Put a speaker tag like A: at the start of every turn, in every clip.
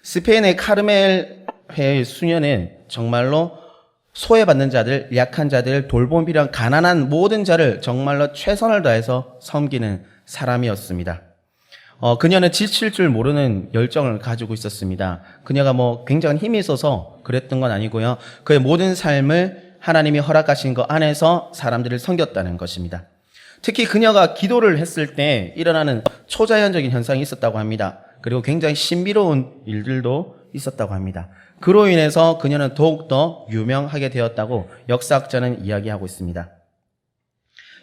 A: 스페인의 카르멜회의 수녀는 정말로 소외받는 자들, 약한 자들, 돌봄 필요한 가난한 모든 자를 정말로 최선을 다해서 섬기는 사람이었습니다. 그녀는 지칠 줄 모르는 열정을 가지고 있었습니다. 그녀가 굉장한 힘이 있어서 그랬던 건 아니고요. 그의 모든 삶을 하나님이 허락하신 것 안에서 사람들을 섬겼다는 것입니다. 특히 그녀가 기도를 했을 때 일어나는 초자연적인 현상이 있었다고 합니다. 그리고 굉장히 신비로운 일들도 있었다고 합니다. 그로 인해서 그녀는 더욱더 유명하게 되었다고 역사학자는 이야기하고 있습니다.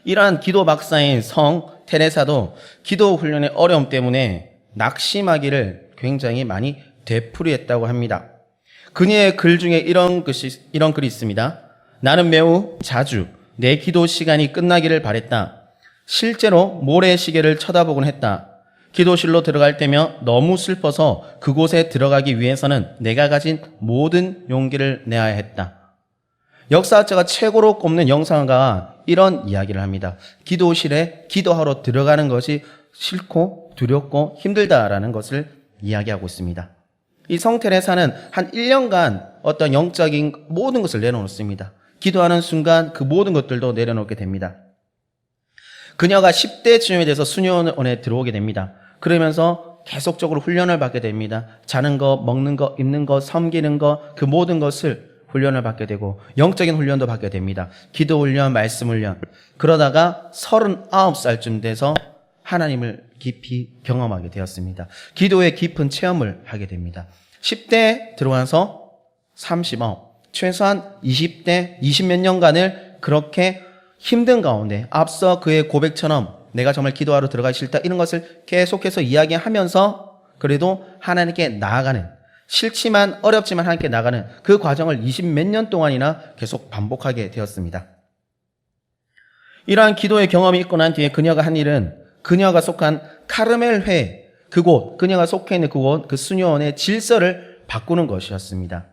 A: 이러한 기도 박사인 성 테레사도 기도 훈련의 어려움 때문에 낙심하기를 굉장히 많이 되풀이했다고 합니다. 그녀의 글 중에 이런 글이 있습니다. 나는 매우 자주 내 기도 시간이 끝나기를 바랬다. 실제로 모래시계를 쳐다보곤 했다. 기도실로 들어갈 때면 너무 슬퍼서 그곳에 들어가기 위해서는 내가 가진 모든 용기를 내야 했다. 역사학자가 최고로 꼽는 영상가가 이런 이야기를 합니다. 기도실에 기도하러 들어가는 것이 싫고 두렵고 힘들다라는 것을 이야기하고 있습니다. 이 성테레사는 한 1년간 어떤 영적인 모든 것을 내려놓습니다. 기도하는 순간 그 모든 것들도 내려놓게 됩니다. 그녀가 10대쯤에 돼서 수녀원에 들어오게 됩니다. 그러면서 계속적으로 훈련을 받게 됩니다. 자는 거, 먹는 거, 입는 거, 섬기는 거, 그 모든 것을 훈련을 받게 되고 영적인 훈련도 받게 됩니다. 기도 훈련, 말씀 훈련. 그러다가 39살쯤 돼서 하나님을 깊이 경험하게 되었습니다. 기도의 깊은 체험을 하게 됩니다. 10대 들어와서 최소한 20대, 20몇 년간을 그렇게 힘든 가운데 앞서 그의 고백처럼 내가 정말 기도하러 들어가기 싫다 이런 것을 계속해서 이야기하면서 그래도 하나님께 나아가는 싫지만 어렵지만 하나님께 나가는 그 과정을 20몇 년 동안이나 계속 반복하게 되었습니다. 이러한 기도의 경험이 있고 난 뒤에 그녀가 한 일은 그녀가 속한 카르멜회 그곳, 그녀가 속해 있는 그곳, 그 수녀원의 질서를 바꾸는 것이었습니다.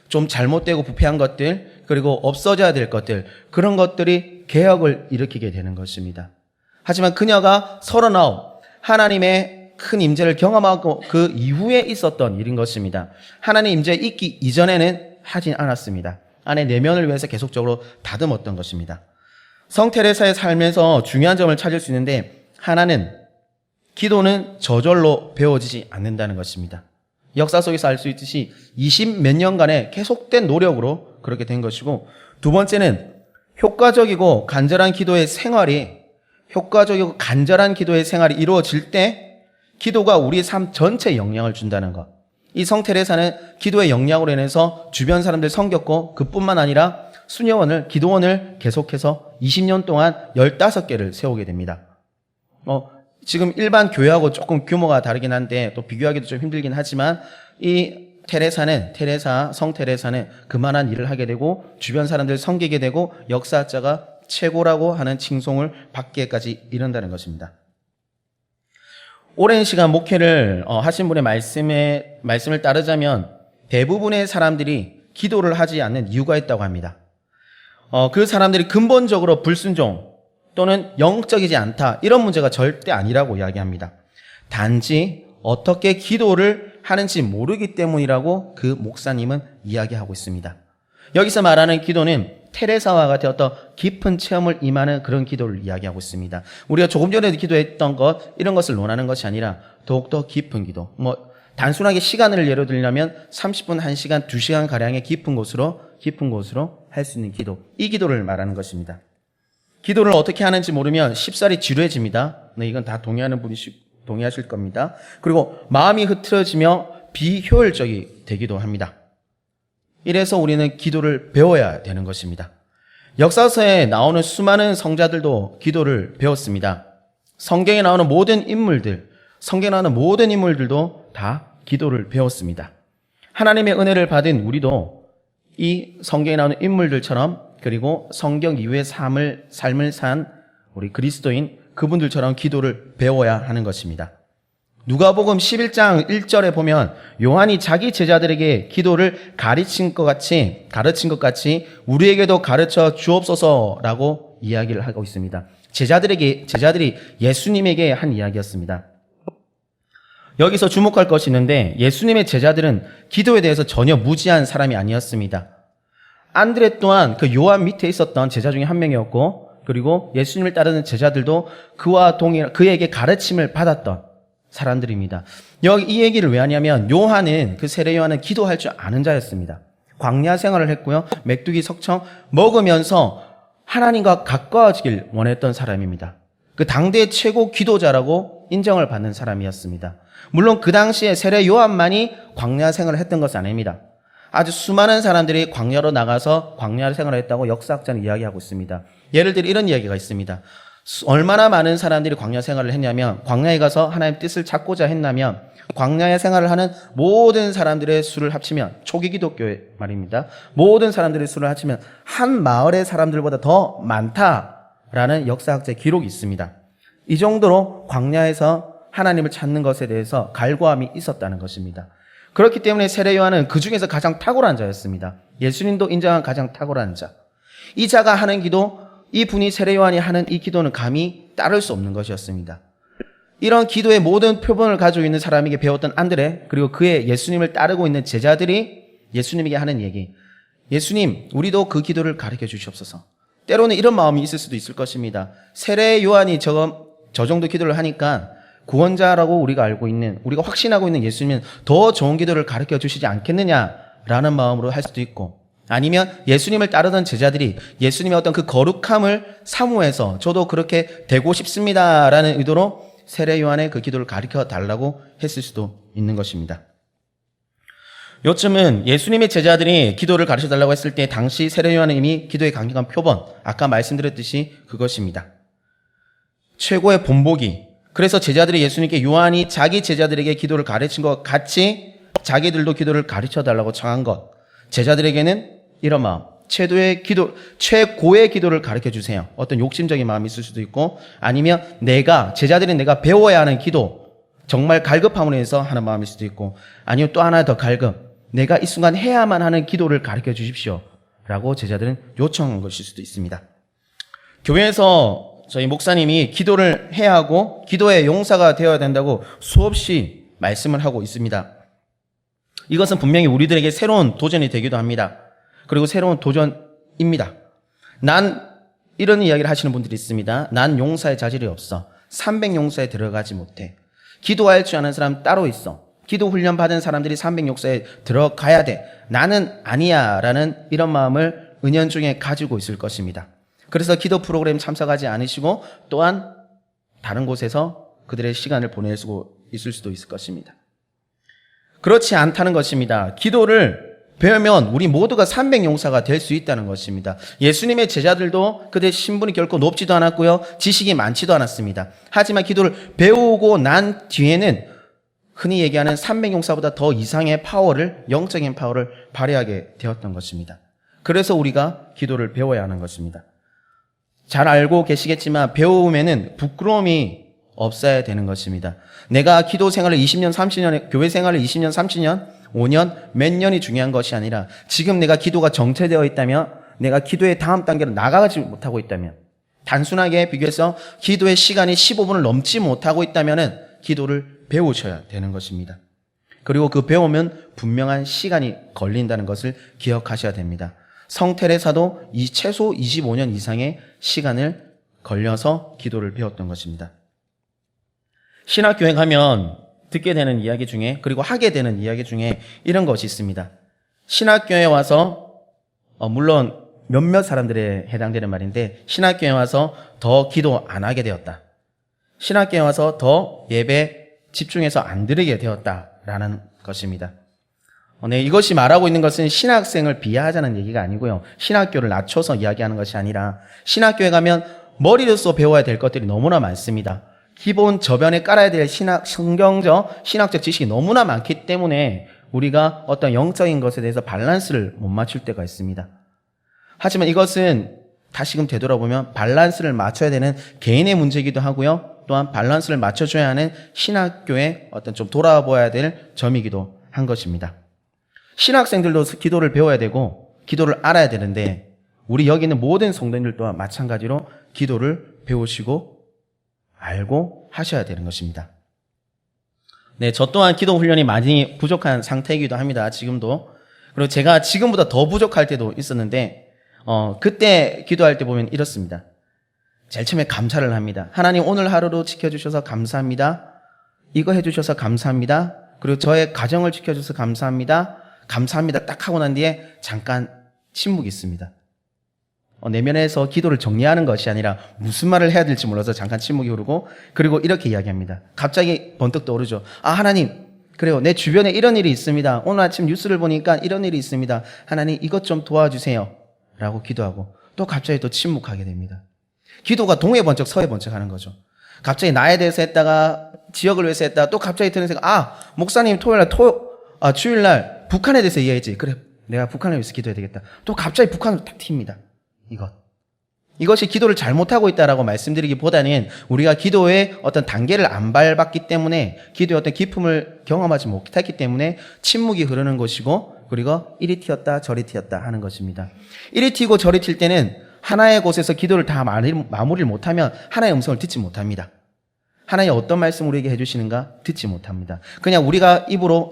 A: 좀 잘못되고 부패한 것들, 그리고 없어져야 될 것들, 그런 것들이 개혁을 일으키게 되는 것입니다. 하지만 그녀가 39, 하나님의 큰 임재를 경험하고 그 이후에 있었던 일인 것입니다. 하나님 임재 있기 이전에는 하진 않았습니다. 안에 내면을 위해서 계속적으로 다듬었던 것입니다. 성 테레사의 삶에서 중요한 점을 찾을 수 있는데 하나는 기도는 저절로 배워지지 않는다는 것입니다. 역사 속에서 알 수 있듯이 20몇 년간의 계속된 노력으로 그렇게 된 것이고, 두 번째는 효과적이고 간절한 기도의 생활이 이루어질 때 기도가 우리의 삶 전체에 영향을 준다는 것. 이 성 테레사는 기도의 영향으로 인해서 주변 사람들 섬겼고 그뿐만 아니라 기도원을 계속해서 20년 동안 15개를 세우게 됩니다. 지금 일반 교회하고 조금 규모가 다르긴 한데 또 비교하기도 좀 힘들긴 하지만 이 성 테레사는 그만한 일을 하게 되고 주변 사람들 섬기게 되고 역사학자가 최고라고 하는 칭송을 받기까지 이른다는 것입니다. 오랜 시간 목회를 하신 분의 말씀을 따르자면 대부분의 사람들이 기도를 하지 않는 이유가 있다고 합니다. 그 사람들이 근본적으로 불순종 또는 영적이지 않다 이런 문제가 절대 아니라고 이야기합니다. 단지 어떻게 기도를 하는지 모르기 때문이라고 그 목사님은 이야기하고 있습니다. 여기서 말하는 기도는 테레사와 같은 어떤 깊은 체험을 임하는 그런 기도를 이야기하고 있습니다. 우리가 조금 전에 기도했던 이런 것을 논하는 것이 아니라 더욱더 깊은 기도. 단순하게 시간을 예로 들려면 30분, 1시간, 2시간 가량의 깊은 곳으로 할 수 있는 기도. 이 기도를 말하는 것입니다. 기도를 어떻게 하는지 모르면 쉽사리 지루해집니다. 네, 이건 다 동의하실 겁니다. 그리고 마음이 흐트러지며 비효율적이 되기도 합니다. 이래서 우리는 기도를 배워야 되는 것입니다. 역사서에 나오는 수많은 성자들도 기도를 배웠습니다. 성경에 나오는 모든 인물들도 다 기도를 배웠습니다. 하나님의 은혜를 받은 우리도 이 성경에 나오는 인물들처럼 그리고 성경 이후의 삶을 산 우리 그리스도인 그분들처럼 기도를 배워야 하는 것입니다. 누가복음 11장 1절에 보면 요한이 자기 제자들에게 기도를 가르친 것 같이 우리에게도 가르쳐 주옵소서라고 이야기를 하고 있습니다. 제자들이 예수님에게 한 이야기였습니다. 여기서 주목할 것이 있는데 예수님의 제자들은 기도에 대해서 전혀 무지한 사람이 아니었습니다. 안드레 또한 그 요한 밑에 있었던 제자 중에 한 명이었고, 그리고 예수님을 따르는 제자들도 그에게 가르침을 받았던 사람들입니다. 여기 이 얘기를 왜 하냐면 요한은, 그 세례 요한은 기도할 줄 아는 자였습니다. 광야 생활을 했고요. 메뚜기 석청 먹으면서 하나님과 가까워지길 원했던 사람입니다. 그 당대 최고 기도자라고 인정을 받는 사람이었습니다. 물론 그 당시에 세례 요한만이 광야 생활을 했던 것은 아닙니다. 아주 수많은 사람들이 광야로 나가서 광야 생활을 했다고 역사학자는 이야기하고 있습니다. 예를 들어 이런 이야기가 있습니다. 얼마나 많은 사람들이 광야 생활을 했냐면, 광야에 가서 하나님의 뜻을 찾고자 했냐면 광야의 생활을 하는 모든 사람들의 수를 합치면, 초기 기독교의 말입니다, 모든 사람들의 수를 합치면 한 마을의 사람들보다 더 많다라는 역사학자의 기록이 있습니다. 이 정도로 광야에서 하나님을 찾는 것에 대해서 갈구함이 있었다는 것입니다. 그렇기 때문에 세례 요한은 그 중에서 가장 탁월한 자였습니다. 예수님도 인정한 가장 탁월한 자. 이 자가 하는 기도, 이 분이 세례 요한이 하는 이 기도는 감히 따를 수 없는 것이었습니다. 이런 기도의 모든 표본을 가지고 있는 사람에게 배웠던 안드레, 그리고 그의 예수님을 따르고 있는 제자들이 예수님에게 하는 얘기, 예수님, 우리도 그 기도를 가르쳐 주시옵소서. 때로는 이런 마음이 있을 수도 있을 것입니다. 세례 요한이 저 정도 기도를 하니까 구원자라고 우리가 알고 있는, 우리가 확신하고 있는 예수님은 더 좋은 기도를 가르쳐 주시지 않겠느냐라는 마음으로 할 수도 있고, 아니면 예수님을 따르던 제자들이 예수님의 어떤 그 거룩함을 사모해서 저도 그렇게 되고 싶습니다라는 의도로 세례 요한의 그 기도를 가르쳐 달라고 했을 수도 있는 것입니다. 요즘은 예수님의 제자들이 기도를 가르쳐 달라고 했을 때 당시 세례 요한은 이미 기도의 강력한 표본, 아까 말씀드렸듯이 그것입니다. 최고의 본보기. 그래서 제자들이 예수님께 요한이 자기 제자들에게 기도를 가르친 것 같이 자기들도 기도를 가르쳐 달라고 청한 것. 제자들에게는 이런 마음, 최고의 기도를 가르쳐 주세요. 어떤 욕심적인 마음이 있을 수도 있고, 아니면 제자들이 내가 배워야 하는 기도, 정말 갈급함으로 해서 하는 마음일 수도 있고, 아니면 또 하나 더 갈급, 내가 이 순간 해야만 하는 기도를 가르쳐 주십시오 라고 제자들은 요청한 것일 수도 있습니다. 교회에서 저희 목사님이 기도를 해야 하고 기도의 용사가 되어야 된다고 수없이 말씀을 하고 있습니다. 이것은 분명히 우리들에게 새로운 도전이 되기도 합니다. 그리고 새로운 도전입니다. 이런 이야기를 하시는 분들이 있습니다. 난 용사의 자질이 없어. 300용사에 들어가지 못해. 기도할 줄 아는 사람 따로 있어. 기도 훈련 받은 사람들이 300용사에 들어가야 돼. 나는 아니야 라는 이런 마음을 은연중에 가지고 있을 것입니다. 그래서 기도 프로그램 참석하지 않으시고 또한 다른 곳에서 그들의 시간을 보낼 수 있을 수도 있을 것입니다. 그렇지 않다는 것입니다. 기도를 배우면 우리 모두가 300용사가 될 수 있다는 것입니다. 예수님의 제자들도 그들의 신분이 결코 높지도 않았고요, 지식이 많지도 않았습니다. 하지만 기도를 배우고 난 뒤에는 흔히 얘기하는 300용사보다 더 이상의 영적인 파워를 발휘하게 되었던 것입니다. 그래서 우리가 기도를 배워야 하는 것입니다. 잘 알고 계시겠지만 배우면은 부끄러움이 없어야 되는 것입니다. 내가 기도 생활을 20년, 30년, 교회 생활을 20년, 30년, 5년, 몇 년이 중요한 것이 아니라 지금 내가 기도가 정체되어 있다면, 내가 기도의 다음 단계로 나가지 못하고 있다면, 단순하게 비교해서 기도의 시간이 15분을 넘지 못하고 있다면 기도를 배우셔야 되는 것입니다. 그리고 그 배우면 분명한 시간이 걸린다는 것을 기억하셔야 됩니다. 성테레사도 최소 25년 이상의 시간을 걸려서 기도를 배웠던 것입니다. 신학교에 가면 듣게 되는 이야기 중에, 그리고 하게 되는 이야기 중에 이런 것이 있습니다. 신학교에 와서 물론 몇몇 사람들에 해당되는 말인데, 신학교에 와서 더 기도 안 하게 되었다. 신학교에 와서 더 예배 집중해서 안 드리게 되었다라는 것입니다. 네, 이것이 말하고 있는 것은 신학생을 비하하자는 얘기가 아니고요, 신학교를 낮춰서 이야기하는 것이 아니라, 신학교에 가면 머리로서 배워야 될 것들이 너무나 많습니다. 기본 저변에 깔아야 될 성경적, 신학적 지식이 너무나 많기 때문에 우리가 어떤 영적인 것에 대해서 밸런스를 못 맞출 때가 있습니다. 하지만 이것은 다시금 되돌아보면 밸런스를 맞춰야 되는 개인의 문제이기도 하고요, 또한 밸런스를 맞춰줘야 하는 신학교의 어떤 좀 돌아보아야 될 점이기도 한 것입니다. 신학생들도 기도를 배워야 되고 기도를 알아야 되는데, 우리 여기 있는 모든 성도님들 또한 마찬가지로 기도를 배우시고 알고 하셔야 되는 것입니다. 네, 저 또한 기도 훈련이 많이 부족한 상태이기도 합니다. 지금도. 그리고 제가 지금보다 더 부족할 때도 있었는데, 그때 기도할 때 보면 이렇습니다. 제일 처음에 감사를 합니다. 하나님 오늘 하루도 지켜주셔서 감사합니다. 이거 해주셔서 감사합니다. 그리고 저의 가정을 지켜주셔서 감사합니다. 감사합니다. 딱 하고 난 뒤에 잠깐 침묵이 있습니다. 내면에서 기도를 정리하는 것이 아니라 무슨 말을 해야 될지 몰라서 잠깐 침묵이 흐르고, 그리고 이렇게 이야기합니다. 갑자기 번뜩 떠오르죠. 하나님, 그래요. 내 주변에 이런 일이 있습니다. 오늘 아침 뉴스를 보니까 이런 일이 있습니다. 하나님 이것 좀 도와주세요. 라고 기도하고 또 갑자기 또 침묵하게 됩니다. 기도가 동해 번쩍 서해 번쩍 하는 거죠. 갑자기 나에 대해서 했다가 지역을 위해서 했다가 또 갑자기 드는 생각, 목사님 주일날 북한에 대해서 이야기했지. 그래, 내가 북한을 위해서 기도해야 되겠다. 또 갑자기 북한으로 탁 튑니다. 이것이 기도를 잘못하고 있다라고 말씀드리기보다는 우리가 기도의 어떤 단계를 안 밟았기 때문에, 기도의 어떤 기품을 경험하지 못했기 때문에 침묵이 흐르는 것이고, 그리고 이리 튀었다 저리 튀었다 하는 것입니다. 이리 튀고 저리 튈 때는 하나의 곳에서 기도를 다 마무리를 못하면 하나의 음성을 듣지 못합니다. 하나님 어떤 말씀 우리에게 해주시는가 듣지 못합니다. 그냥 우리가 입으로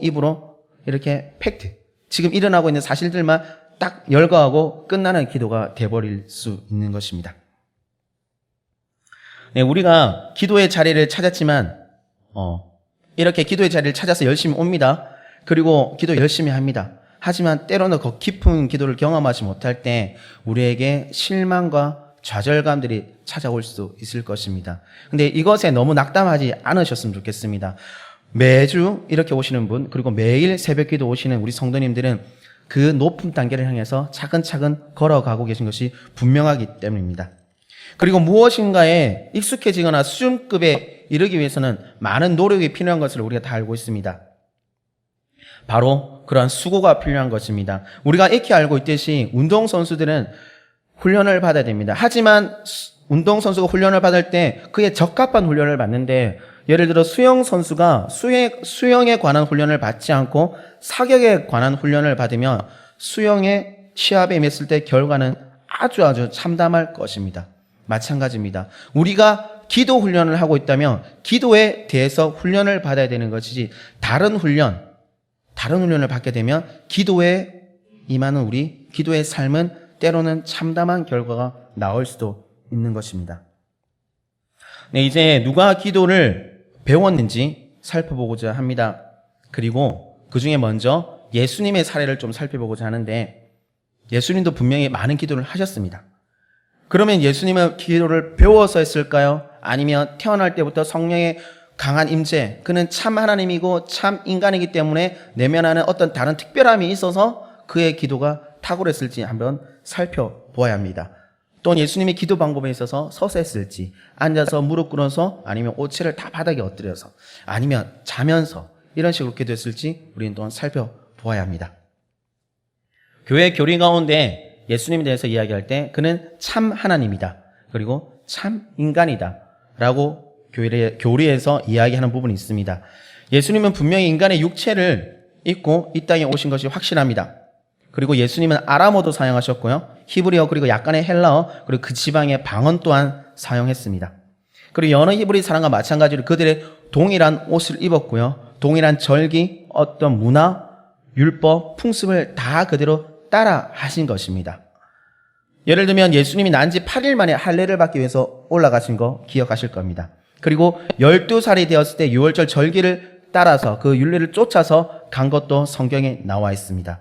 A: 이렇게 팩트, 지금 일어나고 있는 사실들만 딱 열거하고 끝나는 기도가 돼버릴 수 있는 것입니다. 네, 우리가 기도의 자리를 찾았지만 이렇게 기도의 자리를 찾아서 열심히 옵니다. 그리고 기도 열심히 합니다. 하지만 때로는 그 깊은 기도를 경험하지 못할 때 우리에게 실망과 좌절감들이 찾아올 수 있을 것입니다. 근데 이것에 너무 낙담하지 않으셨으면 좋겠습니다. 매주 이렇게 오시는 분, 그리고 매일 새벽 기도 오시는 우리 성도님들은 그 높은 단계를 향해서 차근차근 걸어가고 계신 것이 분명하기 때문입니다. 그리고 무엇인가에 익숙해지거나 수준급에 이르기 위해서는 많은 노력이 필요한 것을 우리가 다 알고 있습니다. 바로 그러한 수고가 필요한 것입니다. 우리가 익히 알고 있듯이 운동선수들은 훈련을 받아야 됩니다. 하지만 운동선수가 훈련을 받을 때 그에 적합한 훈련을 받는데, 예를 들어 수영선수가 수영에 관한 훈련을 받지 않고 사격에 관한 훈련을 받으면 수영의 시합에 임했을 때 결과는 아주 참담할 것입니다. 마찬가지입니다. 우리가 기도 훈련을 하고 있다면 기도에 대해서 훈련을 받아야 되는 것이지, 다른 훈련을 받게 되면 기도에 임하는 우리 기도의 삶은 때로는 참담한 결과가 나올 수도 있는 것입니다. 네, 이제 누가 기도를 배웠는지 살펴보고자 합니다. 그리고 그 중에 먼저 예수님의 사례를 좀 살펴보고자 하는데, 예수님도 분명히 많은 기도를 하셨습니다. 그러면 예수님은 기도를 배워서 했을까요? 아니면 태어날 때부터 성령의 강한 임재, 그는 참 하나님이고 참 인간이기 때문에 내면하는 어떤 다른 특별함이 있어서 그의 기도가 탁월했을지 한번 살펴보아야 합니다. 또 예수님의 기도 방법에 있어서 서서 했을지, 앉아서 무릎 꿇어서, 아니면 옷채를 다 바닥에 엎드려서, 아니면 자면서 이런 식으로 기도했을지 우리는 또한 살펴보아야 합니다. 교회 교리 가운데 예수님에 대해서 이야기할 때 그는 참 하나님이다, 그리고 참 인간이다 라고 교리에서 이야기하는 부분이 있습니다. 예수님은 분명히 인간의 육체를 입고 이 땅에 오신 것이 확실합니다. 그리고 예수님은 아람어도 사용하셨고요, 히브리어, 그리고 약간의 헬라어, 그리고 그 지방의 방언 또한 사용했습니다. 그리고 여러 히브리 사람과 마찬가지로 그들의 동일한 옷을 입었고요, 동일한 절기, 어떤 문화, 율법, 풍습을 다 그대로 따라 하신 것입니다. 예를 들면 예수님이 난 지 8일 만에 할례를 받기 위해서 올라가신 거 기억하실 겁니다. 그리고 12살이 되었을 때 유월절 절기를 따라서 그 율례를 쫓아서 간 것도 성경에 나와 있습니다.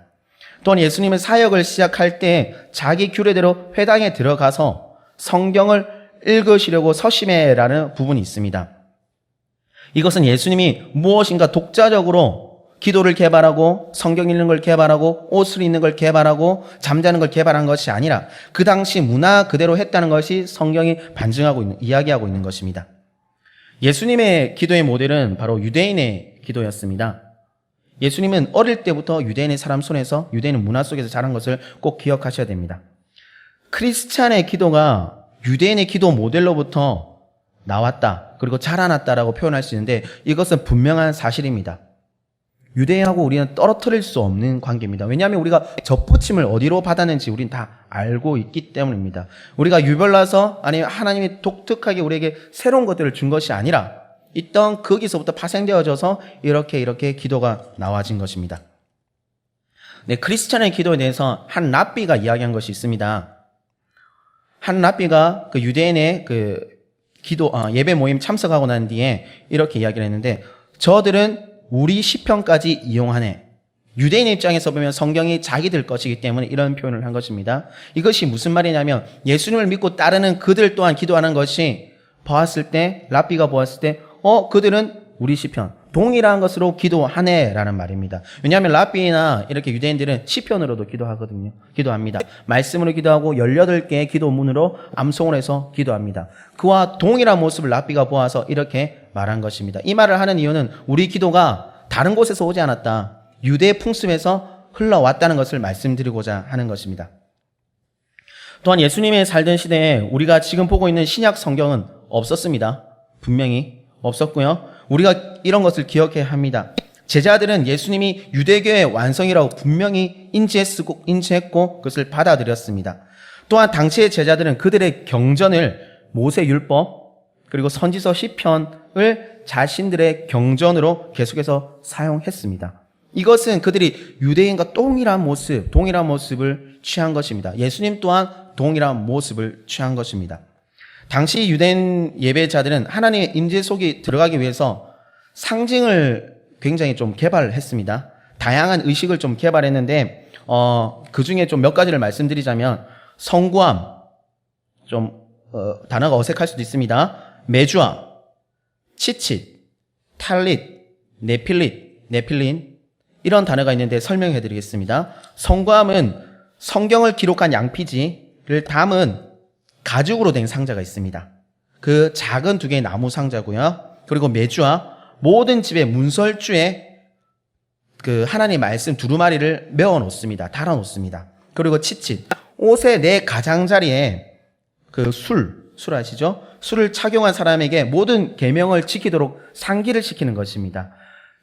A: 또한 예수님은 사역을 시작할 때 자기 규례대로 회당에 들어가서 성경을 읽으시려고 서심해라는 부분이 있습니다. 이것은 예수님이 무엇인가 독자적으로 기도를 개발하고 성경 읽는 걸 개발하고 옷을 입는 걸 개발하고 잠자는 걸 개발한 것이 아니라 그 당시 문화 그대로 했다는 것이 성경이 이야기하고 있는 것입니다. 예수님의 기도의 모델은 바로 유대인의 기도였습니다. 예수님은 어릴 때부터 유대인의 사람 손에서, 유대인의 문화 속에서 자란 것을 꼭 기억하셔야 됩니다. 크리스찬의 기도가 유대인의 기도 모델로부터 나왔다, 그리고 자라났다라고 표현할 수 있는데, 이것은 분명한 사실입니다. 유대인하고 우리는 떨어뜨릴 수 없는 관계입니다. 왜냐하면 우리가 접붙임을 어디로 받았는지 우리는 다 알고 있기 때문입니다. 우리가 유별나서, 아니면 하나님이 독특하게 우리에게 새로운 것들을 준 것이 아니라 있던 거기서부터 파생되어져서 이렇게 기도가 나와진 것입니다. 네, 크리스찬의 기도에 대해서 한 랍비가 이야기한 것이 있습니다. 한 랍비가 그 유대인의 그 예배 모임 참석하고 난 뒤에 이렇게 이야기를 했는데, 저들은 우리 시편까지 이용하네. 유대인 입장에서 보면 성경이 자기들 것이기 때문에 이런 표현을 한 것입니다. 이것이 무슨 말이냐면, 예수님을 믿고 따르는 그들 또한 기도하는 것이 랍비가 보았을 때, 그들은 우리 시편, 동일한 것으로 기도하네라는 말입니다. 왜냐하면 랍비나 이렇게 유대인들은 시편으로도 기도합니다. 말씀으로 기도하고 18개의 기도문으로 암송을 해서 기도합니다. 그와 동일한 모습을 랍비가 보아서 이렇게 말한 것입니다. 이 말을 하는 이유는 우리 기도가 다른 곳에서 오지 않았다, 유대의 풍습에서 흘러왔다는 것을 말씀드리고자 하는 것입니다. 또한 예수님의 살던 시대에 우리가 지금 보고 있는 신약 성경은 없었습니다. 분명히 없었고요. 우리가 이런 것을 기억해야 합니다. 제자들은 예수님이 유대교의 완성이라고 분명히 인지했고 그것을 받아들였습니다. 또한 당시의 제자들은 그들의 경전을 모세 율법 그리고 선지서 시편을 자신들의 경전으로 계속해서 사용했습니다. 이것은 그들이 유대인과 동일한 모습을 취한 것입니다. 예수님 또한 동일한 모습을 취한 것입니다. 당시 유대인 예배자들은 하나님의 임재 속에 들어가기 위해서 상징을 굉장히 좀 개발했습니다. 다양한 의식을 좀 개발했는데 그 중에 좀 몇 가지를 말씀드리자면, 성구함, 단어가 어색할 수도 있습니다. 메주아, 치칫, 탈릿, 네필린 이런 단어가 있는데 설명해 드리겠습니다. 성구함은 성경을 기록한 양피지를 담은 가죽으로 된 상자가 있습니다. 그 작은 2개의 나무 상자고요. 그리고 메주와 모든 집의 문설주에 그 하나님의 말씀 두루마리를 메워 놓습니다. 달아 놓습니다. 그리고 치칫, 옷의 내 가장자리에 그 술 아시죠? 술을 착용한 사람에게 모든 계명을 지키도록 상기를 시키는 것입니다.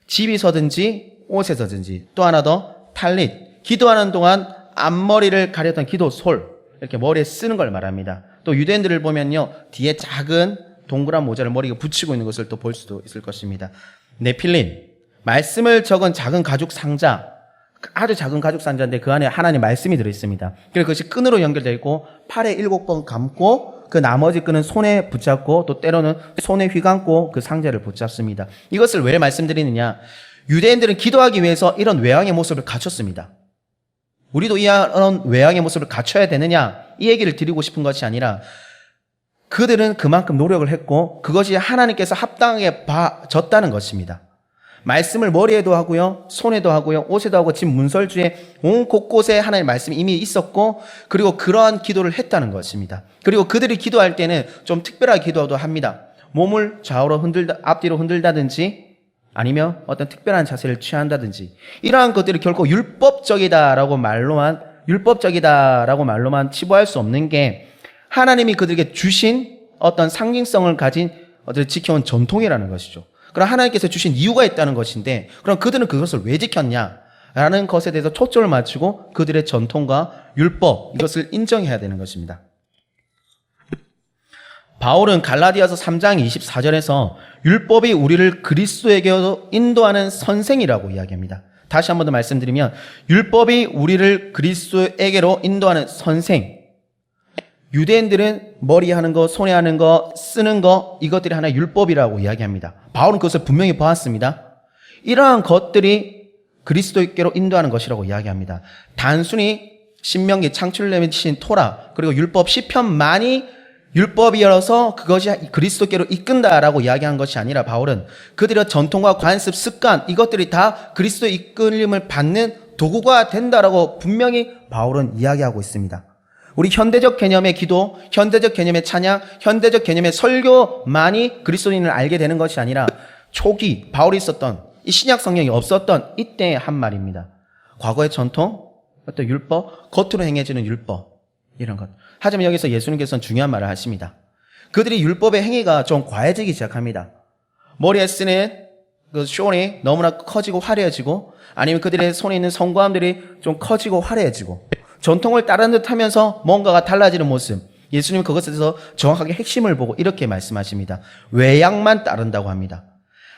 A: 집에서든지 옷에서든지. 또 하나 더, 탈릿, 기도하는 동안 앞머리를 가렸던 기도솔, 이렇게 머리에 쓰는 걸 말합니다. 또 유대인들을 보면요, 뒤에 작은 동그란 모자를 머리에 붙이고 있는 것을 또 볼 수도 있을 것입니다. 네필린, 말씀을 적은 작은 가죽 상자, 아주 작은 가죽 상자인데 그 안에 하나님 말씀이 들어있습니다. 그리고 그것이 끈으로 연결되어 있고 팔에 7번 감고 그 나머지 끈은 손에 붙잡고 또 때로는 손에 휘감고 그 상자를 붙잡습니다. 이것을 왜 말씀드리느냐, 유대인들은 기도하기 위해서 이런 외양의 모습을 갖췄습니다. 우리도 이런 외양의 모습을 갖춰야 되느냐, 이 얘기를 드리고 싶은 것이 아니라, 그들은 그만큼 노력을 했고 그것이 하나님께서 합당하게 봐졌다는 것입니다. 말씀을 머리에도 하고요, 손에도 하고요, 옷에도 하고 집 문설주에 온 곳곳에 하나님의 말씀이 이미 있었고, 그리고 그러한 기도를 했다는 것입니다. 그리고 그들이 기도할 때는 좀 특별하게 기도도 합니다. 몸을 좌우로 앞뒤로 흔들다든지 아니면 어떤 특별한 자세를 취한다든지, 이러한 것들이 결코 율법적이다라고 말로만 치부할 수 없는 게 하나님이 그들에게 주신 어떤 상징성을 가진 지켜온 전통이라는 것이죠. 그럼 하나님께서 주신 이유가 있다는 것인데, 그럼 그들은 그것을 왜 지켰냐라는 것에 대해서 초점을 맞추고 그들의 전통과 율법, 이것을 인정해야 되는 것입니다. 바울은 갈라디아서 3장 24절에서 율법이 우리를 그리스도에게로 인도하는 선생이라고 이야기합니다. 다시 한 번 더 말씀드리면, 율법이 우리를 그리스도에게로 인도하는 선생. 유대인들은 머리 하는 거, 손에 하는 거, 쓰는 거, 이것들이 하나의 율법이라고 이야기합니다. 바울은 그것을 분명히 보았습니다. 이러한 것들이 그리스도께로 인도하는 것이라고 이야기합니다. 단순히 신명기 창출을 내미신 토라, 그리고 율법 시편만이 율법이어서 그것이 그리스도께로 이끈다라고 이야기한 것이 아니라, 바울은 그들의 전통과 관습, 습관, 이것들이 다 그리스도의 이끌림을 받는 도구가 된다라고 분명히 바울은 이야기하고 있습니다. 우리 현대적 개념의 기도, 현대적 개념의 찬양, 현대적 개념의 설교만이 그리스도인을 알게 되는 것이 아니라, 초기 바울이 썼던 이 신약 성경이 없었던 이때의 한 말입니다. 과거의 전통, 어떤 율법, 겉으로 행해지는 율법, 이런 것. 하지만 여기서 예수님께서는 중요한 말을 하십니다. 그들이 율법의 행위가 좀 과해지기 시작합니다. 머리에 쓰는 그 숏이 너무나 커지고 화려해지고, 아니면 그들의 손에 있는 성구함들이 좀 커지고 화려해지고, 전통을 따르는 듯 하면서 뭔가가 달라지는 모습, 예수님은 그것에 대해서 정확하게 핵심을 보고 이렇게 말씀하십니다. 외양만 따른다고 합니다.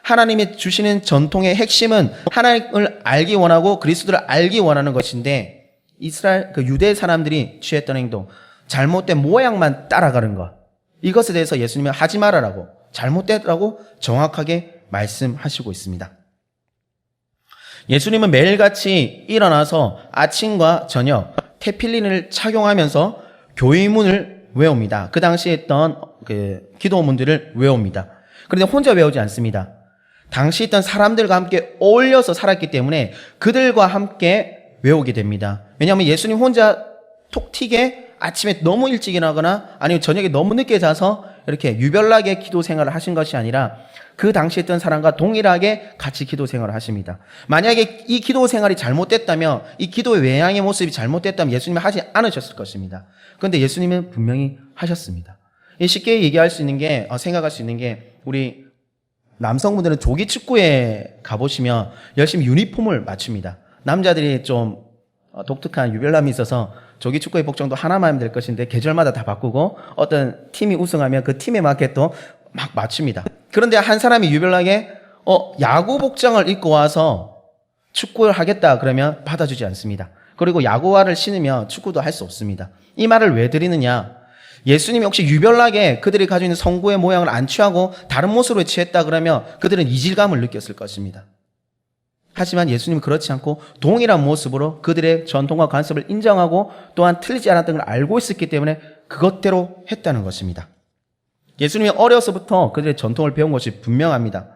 A: 하나님이 주시는 전통의 핵심은 하나님을 알기 원하고 그리스도를 알기 원하는 것인데 이스라엘 유대 사람들이 취했던 행동, 잘못된 모양만 따라가는 것, 이것에 대해서 예수님은 하지 말아라고, 잘못됐다고 정확하게 말씀하시고 있습니다. 예수님은 매일같이 일어나서 아침과 저녁 테필린을 착용하면서 교의문을 외웁니다. 그 당시에 했던 기도문들을 외웁니다. 그런데 혼자 외우지 않습니다. 당시 있던 사람들과 함께 어울려서 살았기 때문에 그들과 함께 외우게 됩니다. 왜냐하면 예수님 혼자 톡 튀게 아침에 너무 일찍 일어나거나 아니면 저녁에 너무 늦게 자서 이렇게 유별나게 기도 생활을 하신 것이 아니라 그 당시에 있던 사람과 동일하게 같이 기도 생활을 하십니다. 만약에 이 기도 생활이 잘못됐다면, 이 기도의 외양의 모습이 잘못됐다면 예수님은 하지 않으셨을 것입니다. 그런데 예수님은 분명히 하셨습니다. 쉽게 얘기할 수 있는 게, 생각할 수 있는 게, 우리 남성분들은 조기 축구에 가보시면 열심히 유니폼을 맞춥니다. 남자들이 좀 독특한 유별남이 있어서 조기 축구의 복장도 하나만 하면 될 것인데 계절마다 다 바꾸고 어떤 팀이 우승하면 그 팀에 맞게 또 막 맞춥니다. 그런데 한 사람이 유별나게 야구 복장을 입고 와서 축구를 하겠다 그러면 받아주지 않습니다. 그리고 야구화를 신으면 축구도 할 수 없습니다. 이 말을 왜 드리느냐? 예수님이 혹시 유별나게 그들이 가지고 있는 성구의 모양을 안 취하고 다른 모습으로 취했다 그러면 그들은 이질감을 느꼈을 것입니다. 하지만 예수님은 그렇지 않고 동일한 모습으로 그들의 전통과 관습을 인정하고 또한 틀리지 않았던 걸 알고 있었기 때문에 그것대로 했다는 것입니다. 예수님이 어려서부터 그들의 전통을 배운 것이 분명합니다.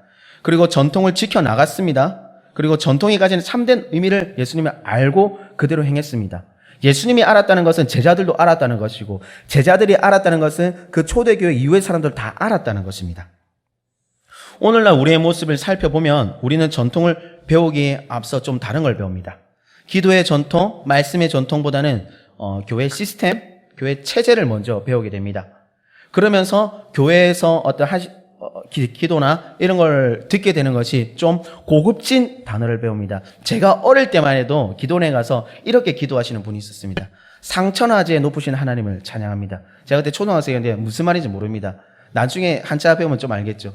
A: 그리고 전통을 지켜나갔습니다. 그리고 전통이 가지는 참된 의미를 예수님이 알고 그대로 행했습니다. 예수님이 알았다는 것은 제자들도 알았다는 것이고 제자들이 알았다는 것은 그 초대교회 이후의 사람들 다 알았다는 것입니다. 오늘날 우리의 모습을 살펴보면 우리는 전통을 배우기에 앞서 좀 다른 걸 배웁니다. 기도의 전통, 말씀의 전통보다는 교회 시스템, 교회 체제를 먼저 배우게 됩니다. 그러면서 교회에서 어떤 기도나 이런 걸 듣게 되는 것이 좀 고급진 단어를 배웁니다. 제가 어릴 때만 해도 기도원에 가서 이렇게 기도하시는 분이 있었습니다. 상천하지에 높으신 하나님을 찬양합니다. 제가 그때 초등학생이었는데 무슨 말인지 모릅니다. 나중에 한자 배우면 좀 알겠죠.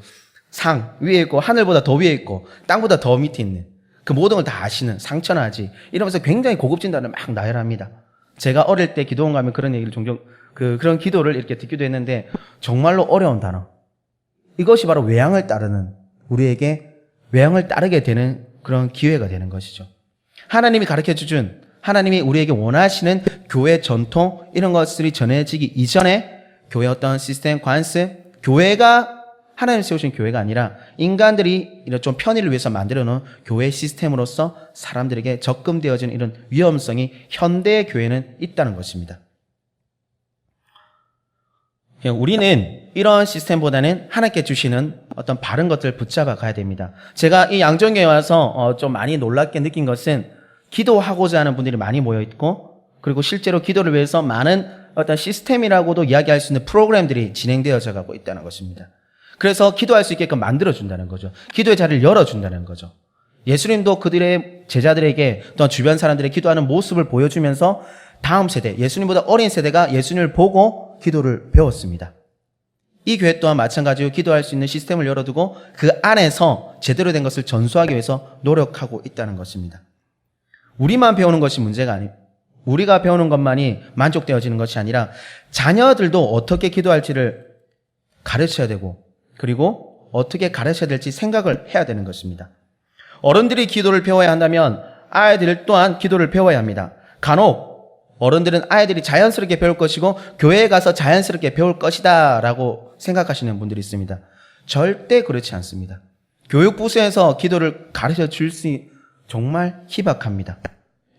A: 상 위에 있고 하늘보다 더 위에 있고 땅보다 더 밑에 있는 그 모든 걸 다 아시는 상천하지 이러면서 굉장히 고급진 단어를 막 나열합니다. 제가 어릴 때 기도원 가면 그런 얘기를 종종 그런 기도를 이렇게 듣기도 했는데 정말로 어려운 단어. 이것이 바로 외양을 따르는 우리에게 외양을 따르게 되는 그런 기회가 되는 것이죠. 하나님이 가르쳐주준 하나님이 우리에게 원하시는 교회 전통 이런 것들이 전해지기 이전에 교회 어떤 시스템, 관습, 교회가 하나님 세우신 교회가 아니라 인간들이 이런 좀 편의를 위해서 만들어 놓은 교회 시스템으로서 사람들에게 접근되어지는 이런 위험성이 현대의 교회는 있다는 것입니다. 우리는 이런 시스템보다는 하나님께 주시는 어떤 바른 것들을 붙잡아 가야 됩니다. 제가 이 양정교회에 와서 좀 많이 놀랍게 느낀 것은 기도하고자 하는 분들이 많이 모여 있고 그리고 실제로 기도를 위해서 많은 어떤 시스템이라고도 이야기할 수 있는 프로그램들이 진행되어져 가고 있다는 것입니다. 그래서 기도할 수 있게끔 만들어준다는 거죠. 기도의 자리를 열어준다는 거죠. 예수님도 그들의 제자들에게 또한 주변 사람들의 기도하는 모습을 보여주면서 다음 세대, 예수님보다 어린 세대가 예수님을 보고 기도를 배웠습니다. 이 교회 또한 마찬가지로 기도할 수 있는 시스템을 열어두고 그 안에서 제대로 된 것을 전수하기 위해서 노력하고 있다는 것입니다. 우리만 배우는 것이 문제가 아니고 우리가 배우는 것만이 만족되어지는 것이 아니라 자녀들도 어떻게 기도할지를 가르쳐야 되고 그리고 어떻게 가르쳐야 될지 생각을 해야 되는 것입니다. 어른들이 기도를 배워야 한다면 아이들 또한 기도를 배워야 합니다. 간혹 어른들은 아이들이 자연스럽게 배울 것이고 교회에 가서 자연스럽게 배울 것이다 라고 생각하시는 분들이 있습니다. 절대 그렇지 않습니다. 교육부서에서 기도를 가르쳐 줄 수 정말 희박합니다.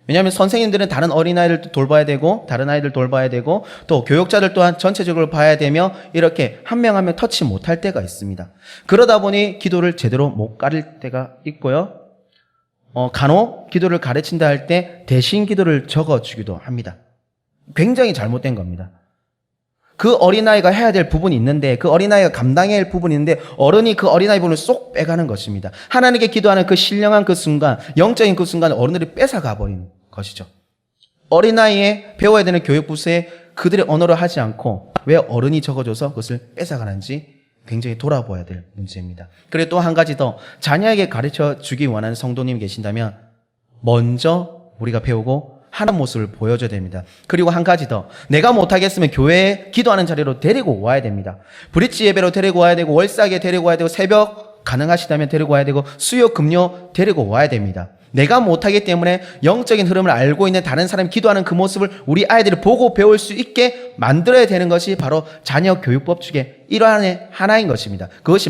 A: 왜냐하면 선생님들은 다른 어린아이들 돌봐야 되고 다른 아이들 돌봐야 되고 또 교육자들 또한 전체적으로 봐야 되며 이렇게 한 명 한 명 터치 못할 때가 있습니다. 그러다 보니 기도를 제대로 못 가릴 때가 있고요. 간혹 기도를 가르친다 할 때 대신 기도를 적어주기도 합니다. 굉장히 잘못된 겁니다. 그 어린아이가 해야 될 부분이 있는데 그 어린아이가 감당해야 할 부분이 있는데 어른이 그 어린아이 부분을 쏙 빼가는 것입니다. 하나님께 기도하는 그 신령한 그 순간 영적인 그 순간을 어른들이 뺏어가 버리는 것이죠. 어린아이에 배워야 되는 교육부서의 그들의 언어로 하지 않고 왜 어른이 적어줘서 그것을 뺏어가는지 굉장히 돌아보아야 될 문제입니다. 그리고 또 한 가지 더, 자녀에게 가르쳐 주기 원하는 성도님 계신다면 먼저 우리가 배우고 하는 모습을 보여줘야 됩니다. 그리고 한 가지 더, 내가 못하겠으면 교회에 기도하는 자리로 데리고 와야 됩니다. 브릿지 예배로 데리고 와야 되고, 월사계 데리고 와야 되고, 새벽 가능하시다면 데리고 와야 되고, 수요 금요 데리고 와야 됩니다. 내가 못하기 때문에 영적인 흐름을 알고 있는 다른 사람이 기도하는 그 모습을 우리 아이들이 보고 배울 수 있게 만들어야 되는 것이 바로 자녀 교육법 중에 일환의 하나인 것입니다. 그것이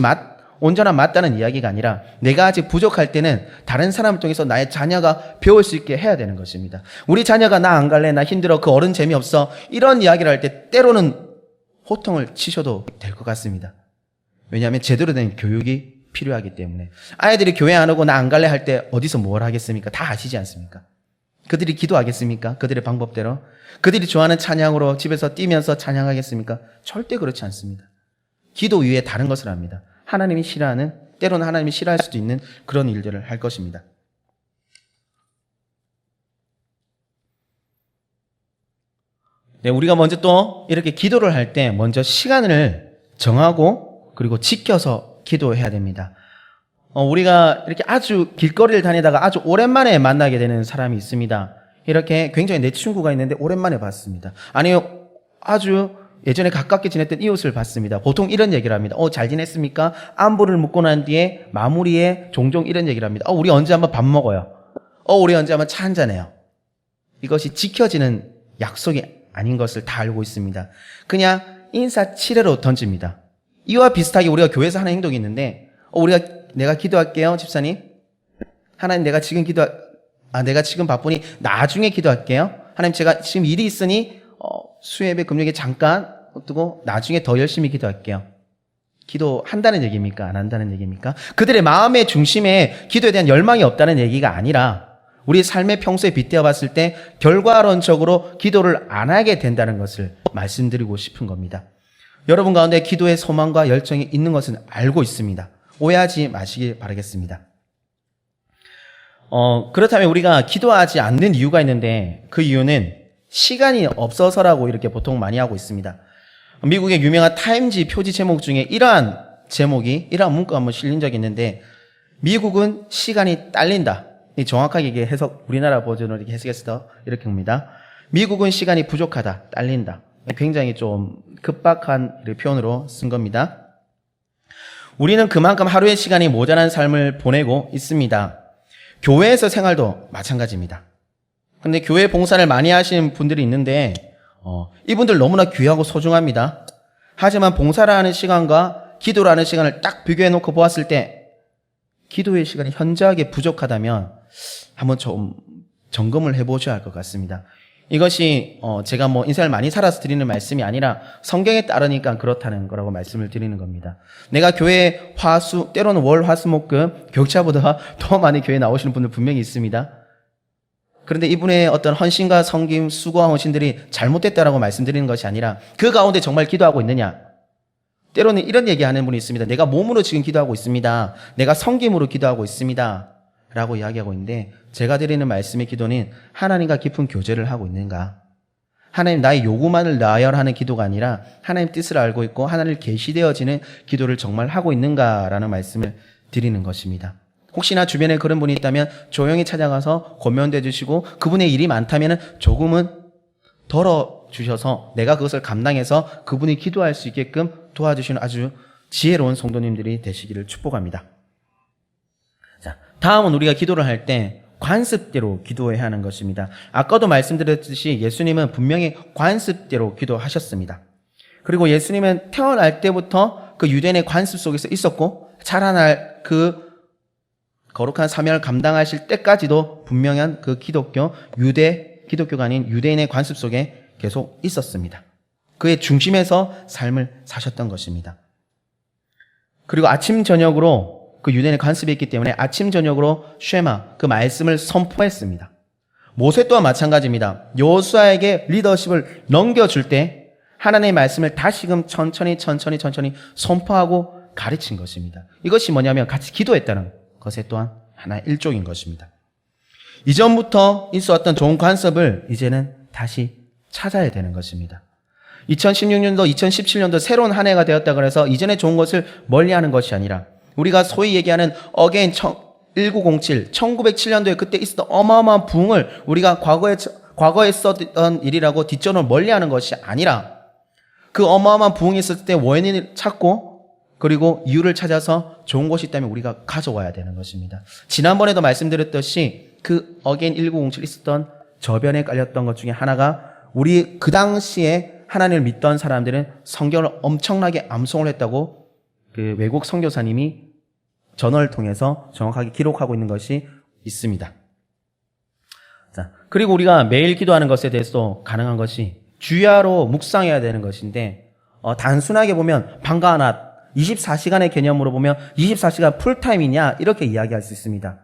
A: 온전한 맞다는 이야기가 아니라 내가 아직 부족할 때는 다른 사람을 통해서 나의 자녀가 배울 수 있게 해야 되는 것입니다. 우리 자녀가 나 안 갈래, 나 힘들어, 그 어른 재미없어, 이런 이야기를 할 때 때로는 호통을 치셔도 될 것 같습니다. 왜냐하면 제대로 된 교육이 필요하기 때문에. 아이들이 교회 안 오고 나 안 갈래 할 때 어디서 뭘 하겠습니까? 다 아시지 않습니까? 그들이 기도하겠습니까? 그들의 방법대로. 그들이 좋아하는 찬양으로 집에서 뛰면서 찬양하겠습니까? 절대 그렇지 않습니다. 기도 위에 다른 것을 합니다. 하나님이 싫어하는, 때로는 하나님이 싫어할 수도 있는 그런 일들을 할 것입니다. 네, 우리가 먼저 또 이렇게 기도를 할 때 먼저 시간을 정하고 그리고 지켜서 기도해야 됩니다. 우리가 이렇게 아주 길거리를 다니다가 아주 오랜만에 만나게 되는 사람이 있습니다. 이렇게 굉장히 내 친구가 있는데 오랜만에 봤습니다. 아니요, 아주 예전에 가깝게 지냈던 이웃을 봤습니다. 보통 이런 얘기를 합니다. 잘 지냈습니까? 안부를 묻고 난 뒤에 마무리에 종종 이런 얘기를 합니다. 우리 언제 한번 밥 먹어요? 우리 언제 한번 차 한잔해요? 이것이 지켜지는 약속이 아닌 것을 다 알고 있습니다. 그냥 인사치레로 던집니다. 이와 비슷하게 우리가 교회에서 하는 행동이 있는데, 내가 기도할게요, 집사님. 하나님, 내가 지금 바쁘니 나중에 기도할게요. 하나님, 제가 지금 일이 있으니 수요예배 금요일에 잠깐 두고 나중에 더 열심히 기도할게요. 기도한다는 얘기입니까? 안 한다는 얘기입니까? 그들의 마음의 중심에 기도에 대한 열망이 없다는 얘기가 아니라 우리 삶의 평소에 빗대어 봤을 때 결과론적으로 기도를 안 하게 된다는 것을 말씀드리고 싶은 겁니다. 여러분 가운데 기도의 소망과 열정이 있는 것은 알고 있습니다. 오해하지 마시길 바라겠습니다. 그렇다면 우리가 기도하지 않는 이유가 있는데 그 이유는 시간이 없어서라고 이렇게 보통 많이 하고 있습니다. 미국의 유명한 타임지 표지 제목 중에 이러한 문구가 한번 실린 적이 있는데, 미국은 시간이 딸린다. 정확하게 이게 우리나라 버전으로 이렇게 해석해서 이렇게 봅니다. 미국은 시간이 부족하다, 딸린다. 굉장히 좀 급박한 표현으로 쓴 겁니다. 우리는 그만큼 하루의 시간이 모자란 삶을 보내고 있습니다. 교회에서 생활도 마찬가지입니다. 근데 교회 봉사를 많이 하시는 분들이 있는데 이분들 너무나 귀하고 소중합니다. 하지만 봉사를 하는 시간과 기도를 하는 시간을 딱 비교해 놓고 보았을 때 기도의 시간이 현저하게 부족하다면 한번 좀 점검을 해보셔야 할 것 같습니다. 이것이 제가 인생을 많이 살아서 드리는 말씀이 아니라 성경에 따르니까 그렇다는 거라고 말씀을 드리는 겁니다. 내가 교회 때로는 월, 화, 수, 목, 금 교육자보다 더 많이 교회에 나오시는 분들 분명히 있습니다. 그런데 이분의 어떤 헌신과 섬김, 수고와 헌신들이 잘못됐다라고 말씀드리는 것이 아니라 그 가운데 정말 기도하고 있느냐? 때로는 이런 얘기하는 분이 있습니다. 내가 몸으로 지금 기도하고 있습니다. 내가 섬김으로 기도하고 있습니다. 라고 이야기하고 있는데, 제가 드리는 말씀의 기도는 하나님과 깊은 교제를 하고 있는가? 하나님, 나의 요구만을 나열하는 기도가 아니라 하나님 뜻을 알고 있고 하나님을 계시되어지는 기도를 정말 하고 있는가라는 말씀을 드리는 것입니다. 혹시나 주변에 그런 분이 있다면 조용히 찾아가서 권면해 주시고, 그분의 일이 많다면 조금은 덜어주셔서 내가 그것을 감당해서 그분이 기도할 수 있게끔 도와주시는 아주 지혜로운 성도님들이 되시기를 축복합니다. 자, 다음은 우리가 기도를 할 때 관습대로 기도해야 하는 것입니다. 아까도 말씀드렸듯이 예수님은 분명히 관습대로 기도하셨습니다. 그리고 예수님은 태어날 때부터 그 유대인의 관습 속에서 있었고, 자라날 그 거룩한 사명을 감당하실 때까지도 분명한 그 기독교가 아닌 유대인의 관습 속에 계속 있었습니다. 그의 중심에서 삶을 사셨던 것입니다. 그리고 아침 저녁으로 그 유대인의 관습이 있기 때문에 아침 저녁으로 쉐마, 그 말씀을 선포했습니다. 모세 또한 마찬가지입니다. 여호수아에게 리더십을 넘겨줄 때 하나님의 말씀을 다시금 천천히 선포하고 가르친 것입니다. 이것이 뭐냐면 같이 기도했다는 것에 또한 하나의 일종인 것입니다. 이전부터 있었던 좋은 관습을 이제는 다시 찾아야 되는 것입니다. 2016년도, 2017년도 새로운 한 해가 되었다 그래서 이전에 좋은 것을 멀리하는 것이 아니라 우리가 소위 얘기하는 어게인 1907, 1907년도에 그때 있었던 어마어마한 부흥을 우리가 과거에 썼던 일이라고 뒷전을 멀리하는 것이 아니라 그 어마어마한 부흥이 있었을 때 원인을 찾고 그리고 이유를 찾아서 좋은 것이 있다면 우리가 가져와야 되는 것입니다. 지난번에도 말씀드렸듯이 그 어게인 1907 있었던 저변에 깔렸던 것 중에 하나가 우리 그 당시에 하나님을 믿던 사람들은 성경을 엄청나게 암송을 했다고 그 외국 선교사님이 전어를 통해서 정확하게 기록하고 있는 것이 있습니다. 자, 그리고 우리가 매일 기도하는 것에 대해서 가능한 것이 주야로 묵상해야 되는 것인데 단순하게 보면 방과 낮 24시간의 개념으로 보면 24시간 풀타임이냐 이렇게 이야기할 수 있습니다.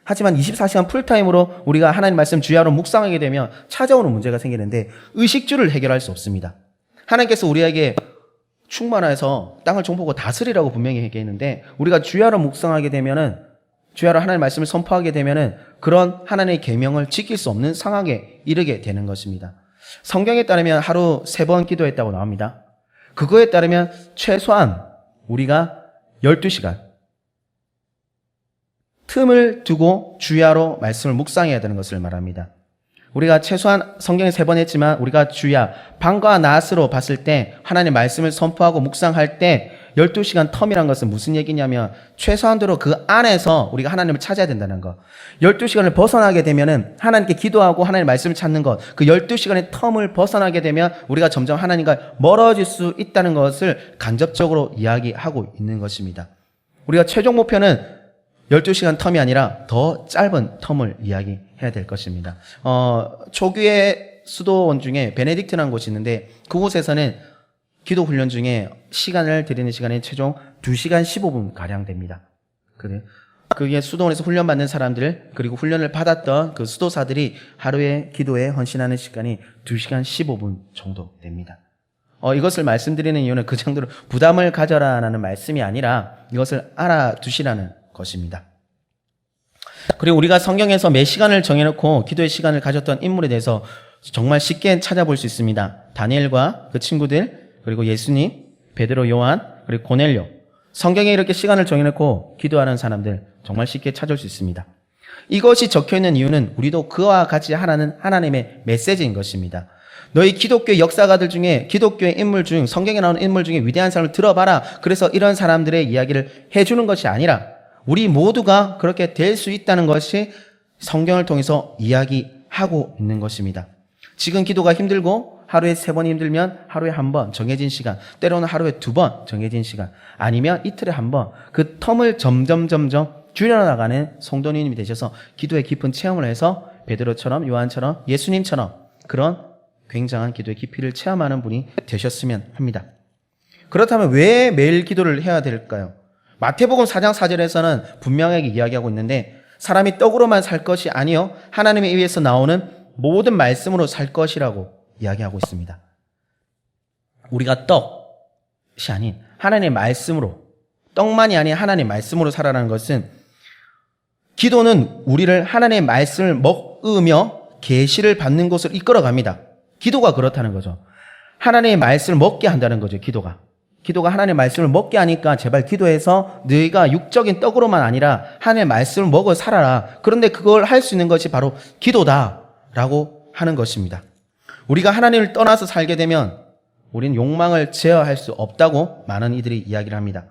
A: 하지만 24시간 풀타임으로 우리가 하나님 말씀 주야로 묵상하게 되면 찾아오는 문제가 생기는데 의식주를 해결할 수 없습니다. 하나님께서 우리에게 충만해서 땅을 종보고 다스리라고 분명히 얘기했는데 우리가 주야로 묵상하게 되면은 주야로 하나님의 말씀을 선포하게 되면은 그런 하나님의 계명을 지킬 수 없는 상황에 이르게 되는 것입니다. 성경에 따르면 하루 3번 기도했다고 나옵니다. 그거에 따르면 최소한 우리가 12시간 틈을 두고 주야로 말씀을 묵상해야 되는 것을 말합니다. 우리가 최소한 성경에 3번 했지만 우리가 주야, 밤과 낮으로 봤을 때 하나님의 말씀을 선포하고 묵상할 때 12시간 텀이란 것은 무슨 얘기냐면 최소한도로 그 안에서 우리가 하나님을 찾아야 된다는 것. 12시간을 벗어나게 되면은 하나님께 기도하고 하나님의 말씀을 찾는 것. 그 12시간의 텀을 벗어나게 되면 우리가 점점 하나님과 멀어질 수 있다는 것을 간접적으로 이야기하고 있는 것입니다. 우리가 최종 목표는 12시간 텀이 아니라 더 짧은 텀을 이야기해야 될 것입니다. 초기의 수도원 중에 베네딕트라는 곳이 있는데 그곳에서는 기도 훈련 중에 시간을 드리는 시간이 최종 2시간 15분 가량 됩니다. 그게 수도원에서 훈련받는 사람들 그리고 훈련을 받았던 그 수도사들이 하루에 기도에 헌신하는 시간이 2시간 15분 정도 됩니다. 이것을 말씀드리는 이유는 그 정도로 부담을 가져라라는 말씀이 아니라 이것을 알아두시라는 것입니다. 그리고 우리가 성경에서 매 시간을 정해놓고 기도의 시간을 가졌던 인물에 대해서 정말 쉽게 찾아볼 수 있습니다. 다니엘과 그 친구들 그리고 예수님, 베드로, 요한 그리고 고넬료 성경에 이렇게 시간을 정해놓고 기도하는 사람들 정말 쉽게 찾을 수 있습니다. 이것이 적혀있는 이유는 우리도 그와 같이 하라는 하나님의 메시지인 것입니다. 너희 기독교의 역사가들 중에 기독교의 인물 중 성경에 나오는 인물 중에 위대한 사람을 들어봐라. 그래서 이런 사람들의 이야기를 해주는 것이 아니라 우리 모두가 그렇게 될 수 있다는 것이 성경을 통해서 이야기하고 있는 것입니다. 지금 기도가 힘들고 하루에 3번 힘들면 하루에 1번 정해진 시간, 때로는 하루에 2번 정해진 시간, 아니면 이틀에 1번 그 텀을 점점 줄여나가는 성도님이 되셔서 기도의 깊은 체험을 해서 베드로처럼 요한처럼 예수님처럼 그런 굉장한 기도의 깊이를 체험하는 분이 되셨으면 합니다. 그렇다면 왜 매일 기도를 해야 될까요? 마태복음 4장 4절에서는 분명하게 이야기하고 있는데 사람이 떡으로만 살 것이 아니요 하나님의 입에서 나오는 모든 말씀으로 살 것이라고 이야기하고 있습니다. 우리가 떡이 아닌 하나님의 말씀으로 떡만이 아닌 하나님의 말씀으로 살아라는 것은 기도는 우리를 하나님의 말씀을 먹으며 계시를 받는 곳으로 이끌어갑니다. 기도가 그렇다는 거죠. 하나님의 말씀을 먹게 한다는 거죠. 기도가 하나님의 말씀을 먹게 하니까 제발 기도해서 너희가 육적인 떡으로만 아니라 하나님의 말씀을 먹어 살아라. 그런데 그걸 할 수 있는 것이 바로 기도다라고 하는 것입니다. 우리가 하나님을 떠나서 살게 되면 우리는 욕망을 제어할 수 없다고 많은 이들이 이야기를 합니다.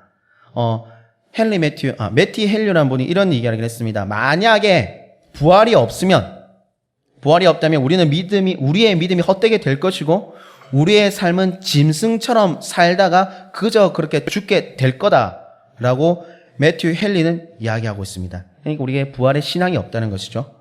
A: 매티 헬류라는 분이 이런 얘기를 했습니다. 만약에 부활이 없다면 우리의 믿음이 헛되게 될 것이고 우리의 삶은 짐승처럼 살다가 그저 그렇게 죽게 될 거다라고 매튜 헨리는 이야기하고 있습니다. 그러니까 우리의 부활의 신앙이 없다는 것이죠.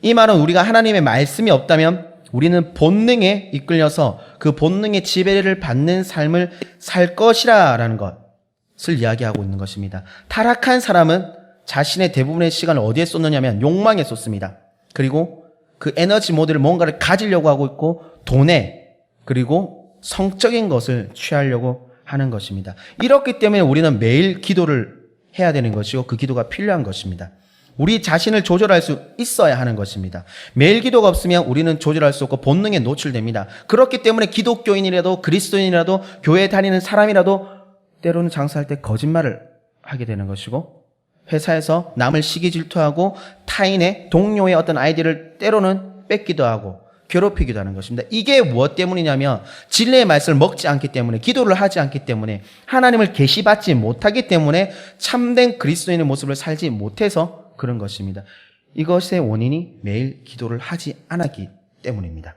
A: 이 말은 우리가 하나님의 말씀이 없다면 우리는 본능에 이끌려서 그 본능의 지배를 받는 삶을 살 것이라는 것을 이야기하고 있는 것입니다. 타락한 사람은 자신의 대부분의 시간을 어디에 쏟느냐면 욕망에 쏟습니다. 그리고 그 에너지 모드를 뭔가를 가지려고 하고 있고 돈에 그리고 성적인 것을 취하려고 하는 것입니다. 이렇기 때문에 우리는 매일 기도를 해야 되는 것이고 그 기도가 필요한 것입니다. 우리 자신을 조절할 수 있어야 하는 것입니다. 매일 기도가 없으면 우리는 조절할 수 없고 본능에 노출됩니다. 그렇기 때문에 기독교인이라도 그리스도인이라도 교회에 다니는 사람이라도 때로는 장사할 때 거짓말을 하게 되는 것이고, 회사에서 남을 시기 질투하고 타인의 동료의 어떤 아이디어를 때로는 뺏기도 하고 괴롭히기도 하는 것입니다. 이게 무엇 때문이냐면 진리의 말씀을 먹지 않기 때문에, 기도를 하지 않기 때문에, 하나님을 계시받지 못하기 때문에 참된 그리스도인의 모습을 살지 못해서 그런 것입니다. 이것의 원인이 매일 기도를 하지 않았기 때문입니다.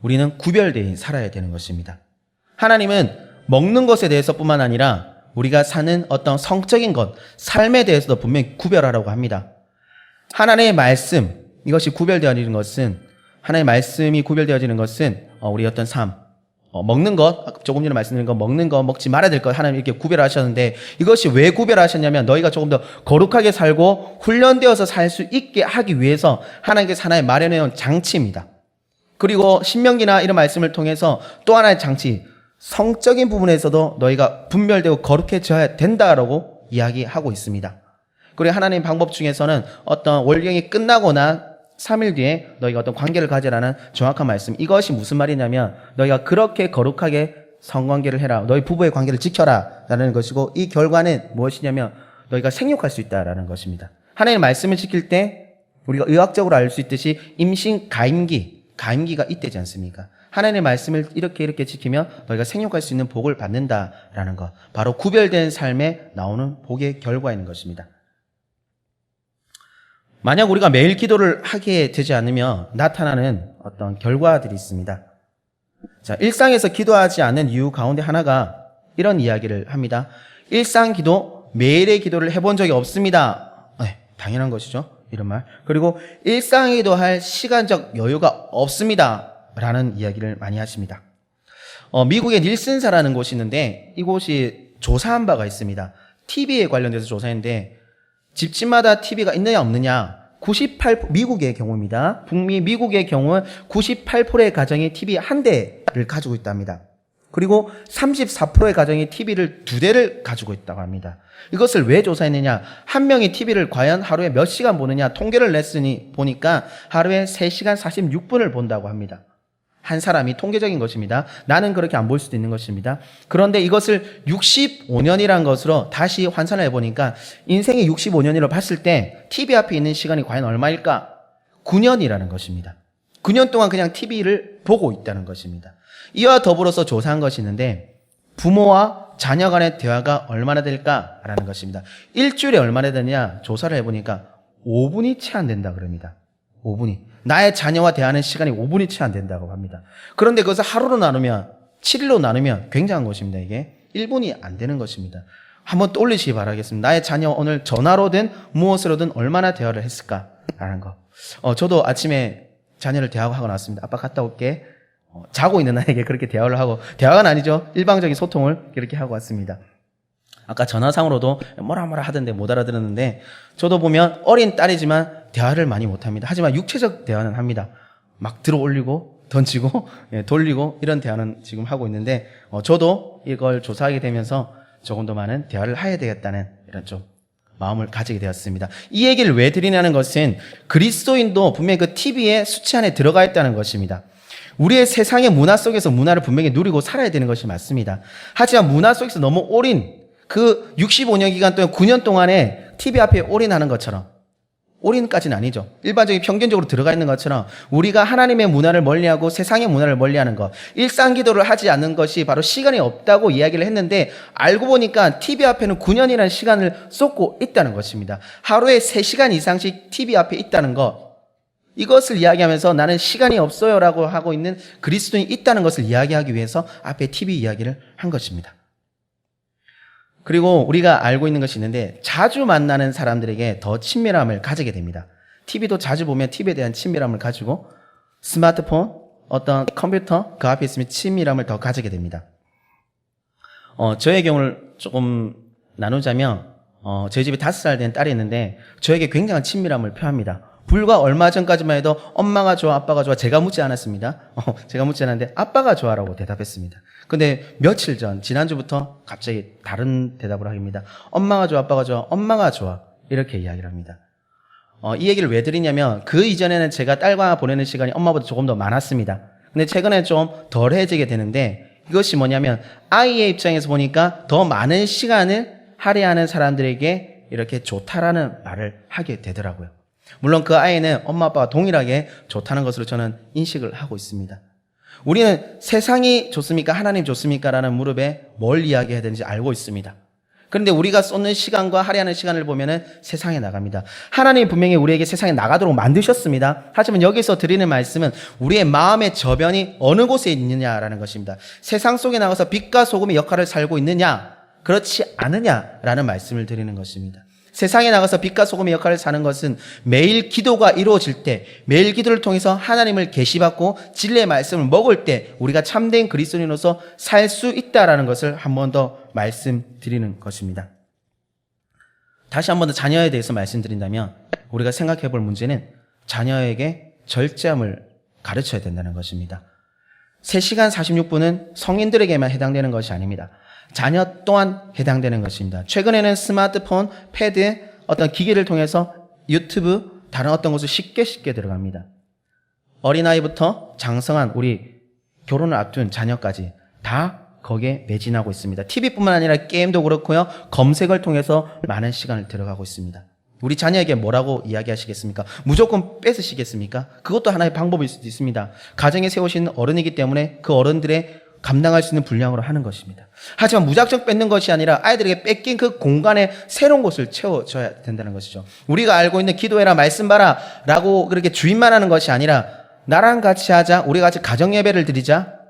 A: 우리는 구별되어 살아야 되는 것입니다. 하나님은 먹는 것에 대해서뿐만 아니라 우리가 사는 어떤 성적인 것, 삶에 대해서도 분명히 구별하라고 합니다. 하나님의 말씀, 이것이 구별되어지는 것은, 하나님의 말씀이 구별되어지는 것은 우리 어떤 삶, 먹는 것, 조금 전에 말씀드린 거, 먹는 거, 먹지 말아야 될 것, 하나님 이렇게 구별하셨는데, 이것이 왜 구별하셨냐면 너희가 조금 더 거룩하게 살고 훈련되어서 살 수 있게 하기 위해서 하나님께서 하나의 마련해온 장치입니다. 그리고 신명기나 이런 말씀을 통해서 또 하나의 장치, 성적인 부분에서도 너희가 분별되고 거룩해져야 된다라고 이야기하고 있습니다. 그리고 하나님의 방법 중에서는 어떤 월경이 끝나고 난 3일 뒤에 너희가 어떤 관계를 가지라는 정확한 말씀. 이것이 무슨 말이냐면 너희가 그렇게 거룩하게 성관계를 해라. 너희 부부의 관계를 지켜라. 라는 것이고, 이 결과는 무엇이냐면 너희가 생육할 수 있다라는 것입니다. 하나님의 말씀을 지킬 때 우리가 의학적으로 알 수 있듯이 임신 가임기가 있대지 않습니까? 하나님의 말씀을 이렇게 지키면 너희가 생육할 수 있는 복을 받는다라는 것. 바로 구별된 삶에 나오는 복의 결과인 것입니다. 만약 우리가 매일 기도를 하게 되지 않으면 나타나는 어떤 결과들이 있습니다. 자, 일상에서 기도하지 않는 이유 가운데 하나가 이런 이야기를 합니다. 일상 기도, 매일의 기도를 해본 적이 없습니다. 당연한 것이죠. 이런 말. 그리고 일상 기도할 시간적 여유가 없습니다. 라는 이야기를 많이 하십니다. 미국의 닐슨사라는 곳이 있는데 이곳이 조사한 바가 있습니다. TV에 관련돼서 조사했는데 집집마다 TV가 있느냐 없느냐, 98% 미국의 경우입니다. 북미 미국의 경우 98%의 가정이 TV 한 대를 가지고 있답니다. 그리고 34%의 가정이 TV를 2대를 가지고 있다고 합니다. 이것을 왜 조사했느냐? 한 명이 TV를 과연 하루에 몇 시간 보느냐? 통계를 냈으니 보니까 하루에 3시간 46분을 본다고 합니다. 한 사람이, 통계적인 것입니다. 나는 그렇게 안 볼 수도 있는 것입니다. 그런데 이것을 65년이라는 것으로 다시 환산을 해보니까 인생이 65년이라고 봤을 때 TV 앞에 있는 시간이 과연 얼마일까? 9년이라는 것입니다. 9년 동안 그냥 TV를 보고 있다는 것입니다. 이와 더불어서 조사한 것이 있는데 부모와 자녀 간의 대화가 얼마나 될까라는 것입니다. 일주일에 얼마나 되느냐 조사를 해보니까 5분이 채 안 된다 그럽니다. 5분이. 나의 자녀와 대하는 시간이 5분이 채 안 된다고 합니다. 그런데 그것을 하루로 나누면, 7일로 나누면 굉장한 것입니다. 이게 1분이 안 되는 것입니다. 한번 떠올리시기 바라겠습니다. 나의 자녀 오늘 전화로든 무엇으로든 얼마나 대화를 했을까라는 거. 저도 아침에 자녀를 대화하고 나왔습니다. 아빠 갔다 올게. 자고 있는 아이에게 그렇게 대화를 하고, 대화가 아니죠. 일방적인 소통을 그렇게 하고 왔습니다. 아까 전화상으로도 뭐라 하던데 못 알아들었는데, 저도 보면 어린 딸이지만 대화를 많이 못합니다. 하지만 육체적 대화는 합니다. 막 들어 올리고 던지고 돌리고 이런 대화는 지금 하고 있는데, 저도 이걸 조사하게 되면서 조금 더 많은 대화를 해야 되겠다는 이런 좀 마음을 가지게 되었습니다. 이 얘기를 왜 드리냐는 것은 그리스도인도 분명히 그 TV의 수치 안에 들어가 있다는 것입니다. 우리의 세상의 문화 속에서 문화를 분명히 누리고 살아야 되는 것이 맞습니다. 하지만 문화 속에서 너무 올인, 그 65년 기간 동안 9년 동안에 TV 앞에 올인하는 것처럼, 올인까지는 아니죠. 일반적인 평균적으로 들어가 있는 것처럼 우리가 하나님의 문화를 멀리하고 세상의 문화를 멀리하는 것, 일상 기도를 하지 않는 것이 바로 시간이 없다고 이야기를 했는데, 알고 보니까 TV 앞에는 9년이라는 시간을 쏟고 있다는 것입니다. 하루에 3시간 이상씩 TV 앞에 있다는 것, 이것을 이야기하면서 나는 시간이 없어요 라고 하고 있는 그리스도인이 있다는 것을 이야기하기 위해서 앞에 TV 이야기를 한 것입니다. 그리고 우리가 알고 있는 것이 있는데, 자주 만나는 사람들에게 더 친밀함을 가지게 됩니다. TV도 자주 보면 TV에 대한 친밀함을 가지고, 스마트폰, 어떤 컴퓨터 그 앞에 있으면 친밀함을 더 가지게 됩니다. 저의 경우를 조금 나누자면, 저희 집에 5살 된 딸이 있는데 저에게 굉장한 친밀함을 표합니다. 불과 얼마 전까지만 해도 엄마가 좋아, 아빠가 좋아, 제가 묻지 않았습니다. 제가 묻지 않았는데 아빠가 좋아라고 대답했습니다. 근데 며칠 전, 지난주부터 갑자기 다른 대답을 합니다. 엄마가 좋아, 아빠가 좋아, 엄마가 좋아. 이렇게 이야기를 합니다. 이 얘기를 왜 드리냐면 그 이전에는 제가 딸과 보내는 시간이 엄마보다 조금 더 많았습니다. 근데 최근에 좀 덜해지게 되는데 이것이 뭐냐면 아이의 입장에서 보니까 더 많은 시간을 할애하는 사람들에게 이렇게 좋다라는 말을 하게 되더라고요. 물론 그 아이는 엄마 아빠와 동일하게 좋다는 것으로 저는 인식을 하고 있습니다. 우리는 세상이 좋습니까? 하나님 좋습니까? 라는 무릎에 뭘 이야기해야 되는지 알고 있습니다. 그런데 우리가 쏟는 시간과 할애하는 시간을 보면은 세상에 나갑니다. 하나님 분명히 우리에게 세상에 나가도록 만드셨습니다. 하지만 여기서 드리는 말씀은 우리의 마음의 저변이 어느 곳에 있느냐라는 것입니다. 세상 속에 나가서 빛과 소금의 역할을 살고 있느냐, 그렇지 않느냐라는 말씀을 드리는 것입니다. 세상에 나가서 빛과 소금의 역할을 사는 것은 매일 기도가 이루어질 때, 매일 기도를 통해서 하나님을 계시받고 진리의 말씀을 먹을 때 우리가 참된 그리스도인으로서 살 수 있다라는 것을 한 번 더 말씀드리는 것입니다. 다시 한 번 더 자녀에 대해서 말씀드린다면 우리가 생각해 볼 문제는 자녀에게 절제함을 가르쳐야 된다는 것입니다. 3시간 46분은 성인들에게만 해당되는 것이 아닙니다. 자녀 또한 해당되는 것입니다. 최근에는 스마트폰, 패드, 어떤 기기를 통해서 유튜브, 다른 어떤 곳을 쉽게 들어갑니다. 어린아이부터 장성한 우리 결혼을 앞둔 자녀까지 다 거기에 매진하고 있습니다. TV뿐만 아니라 게임도 그렇고요. 검색을 통해서 많은 시간을 들어가고 있습니다. 우리 자녀에게 뭐라고 이야기하시겠습니까? 무조건 뺏으시겠습니까? 그것도 하나의 방법일 수도 있습니다. 가정에 세우신 어른이기 때문에 그 어른들의 감당할 수 있는 분량으로 하는 것입니다. 하지만 무작정 뺏는 것이 아니라 아이들에게 뺏긴 그 공간에 새로운 곳을 채워줘야 된다는 것이죠. 우리가 알고 있는 기도해라, 말씀 봐라 라고 그렇게 주인만 하는 것이 아니라 나랑 같이 하자, 우리가 같이 가정예배를 드리자,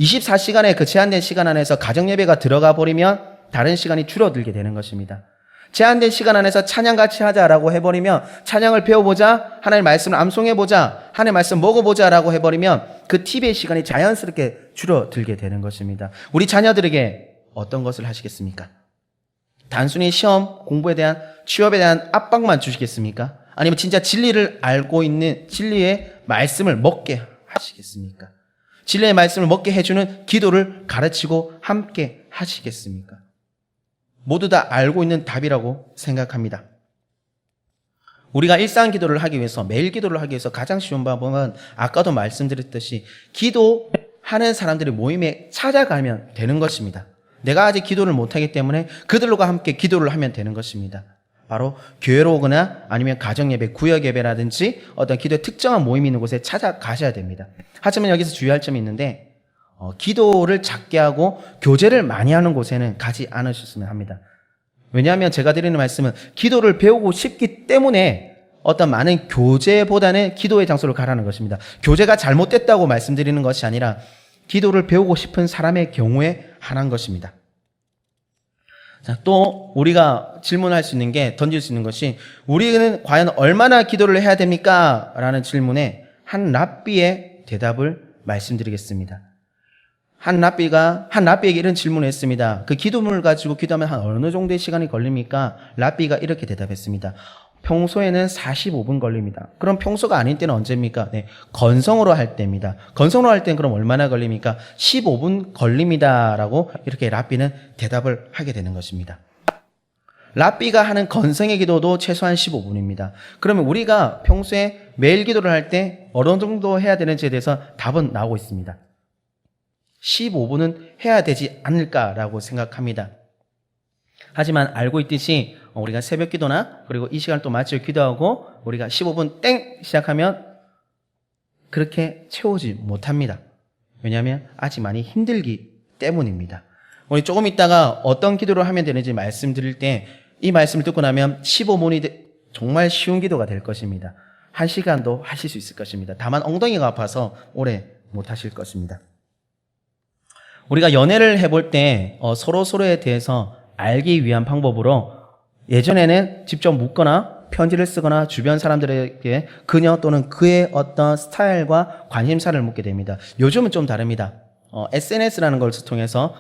A: 24시간의 그 제한된 시간 안에서 가정예배가 들어가 버리면 다른 시간이 줄어들게 되는 것입니다. 제한된 시간 안에서 찬양 같이 하자라고 해버리면 찬양을 배워보자, 하나님의 말씀을 암송해보자, 하나님의 말씀 먹어보자라고 해버리면 그 TV의 시간이 자연스럽게 줄어들게 되는 것입니다. 우리 자녀들에게 어떤 것을 하시겠습니까? 단순히 시험, 공부에 대한, 취업에 대한 압박만 주시겠습니까? 아니면 진짜 진리를 알고 있는 진리의 말씀을 먹게 하시겠습니까? 진리의 말씀을 먹게 해주는 기도를 가르치고 함께 하시겠습니까? 모두 다 알고 있는 답이라고 생각합니다. 우리가 일상 기도를 하기 위해서, 매일 기도를 하기 위해서 가장 쉬운 방법은 아까도 말씀드렸듯이 기도하는 사람들의 모임에 찾아가면 되는 것입니다. 내가 아직 기도를 못하기 때문에 그들과 함께 기도를 하면 되는 것입니다. 바로 교회로 오거나 아니면 가정예배, 구역예배라든지 어떤 기도의 특정한 모임이 있는 곳에 찾아가셔야 됩니다. 하지만 여기서 주의할 점이 있는데 기도를 작게 하고 교제를 많이 하는 곳에는 가지 않으셨으면 합니다. 왜냐하면 제가 드리는 말씀은 기도를 배우고 싶기 때문에 어떤 많은 교제보다는 기도의 장소를 가라는 것입니다. 교제가 잘못됐다고 말씀드리는 것이 아니라 기도를 배우고 싶은 사람의 경우에 한한 것입니다. 자, 또 우리가 질문할 수 있는 게, 던질 수 있는 것이, 우리는 과연 얼마나 기도를 해야 됩니까? 라는 질문에 한 랍비의 대답을 말씀드리겠습니다. 한 랍비에게 이런 질문을 했습니다. 그 기도문을 가지고 기도하면 한 어느 정도의 시간이 걸립니까? 랍비가 이렇게 대답했습니다. 평소에는 45분 걸립니다. 그럼 평소가 아닌 때는 언제입니까? 네, 건성으로 할 때입니다. 건성으로 할 때는 그럼 얼마나 걸립니까? 15분 걸립니다. 라고 이렇게 랍비는 대답을 하게 되는 것입니다. 랍비가 하는 건성의 기도도 최소한 15분입니다. 그러면 우리가 평소에 매일 기도를 할 때 어느 정도 해야 되는지에 대해서 답은 나오고 있습니다. 15분은 해야 되지 않을까라고 생각합니다. 하지만 알고 있듯이 우리가 새벽 기도나 그리고 이 시간을 또 맞춰 기도하고 우리가 15분 땡 시작하면 그렇게 채우지 못합니다. 왜냐하면 아직 많이 힘들기 때문입니다. 우리 조금 있다가 어떤 기도를 하면 되는지 말씀드릴 때 이 말씀을 듣고 나면 15분이 정말 쉬운 기도가 될 것입니다. 1시간도 하실 수 있을 것입니다. 다만 엉덩이가 아파서 오래 못 하실 것입니다. 우리가 연애를 해볼 때 서로에 대해서 알기 위한 방법으로 예전에는 직접 묻거나 편지를 쓰거나 주변 사람들에게 그녀 또는 그의 어떤 스타일과 관심사를 묻게 됩니다. 요즘은 좀 다릅니다. SNS라는 걸 통해서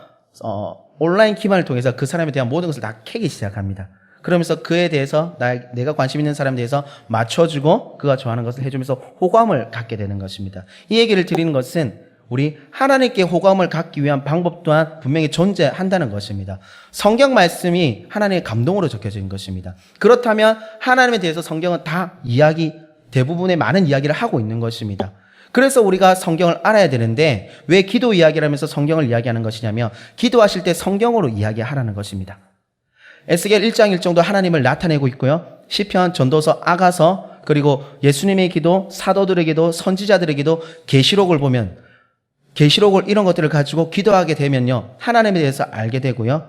A: 온라인 기반을 통해서 그 사람에 대한 모든 것을 다 캐기 시작합니다. 그러면서 그에 대해서 내가 관심 있는 사람에 대해서 맞춰주고 그가 좋아하는 것을 해주면서 호감을 갖게 되는 것입니다. 이 얘기를 드리는 것은 우리 하나님께 호감을 갖기 위한 방법 또한 분명히 존재한다는 것입니다. 성경 말씀이 하나님의 감동으로 적혀진 것입니다. 그렇다면 하나님에 대해서 성경은 다 대부분의 많은 이야기를 하고 있는 것입니다. 그래서 우리가 성경을 알아야 되는데 왜 기도 이야기를 하면서 성경을 이야기하는 것이냐면 기도하실 때 성경으로 이야기하라는 것입니다. 에스겔 1장 1정도 하나님을 나타내고 있고요. 시편, 전도서, 아가서, 그리고 예수님의 기도, 사도들의 기도, 선지자들의 기도, 계시록을 보면 계시록을 이런 것들을 가지고 기도하게 되면요. 하나님에 대해서 알게 되고요.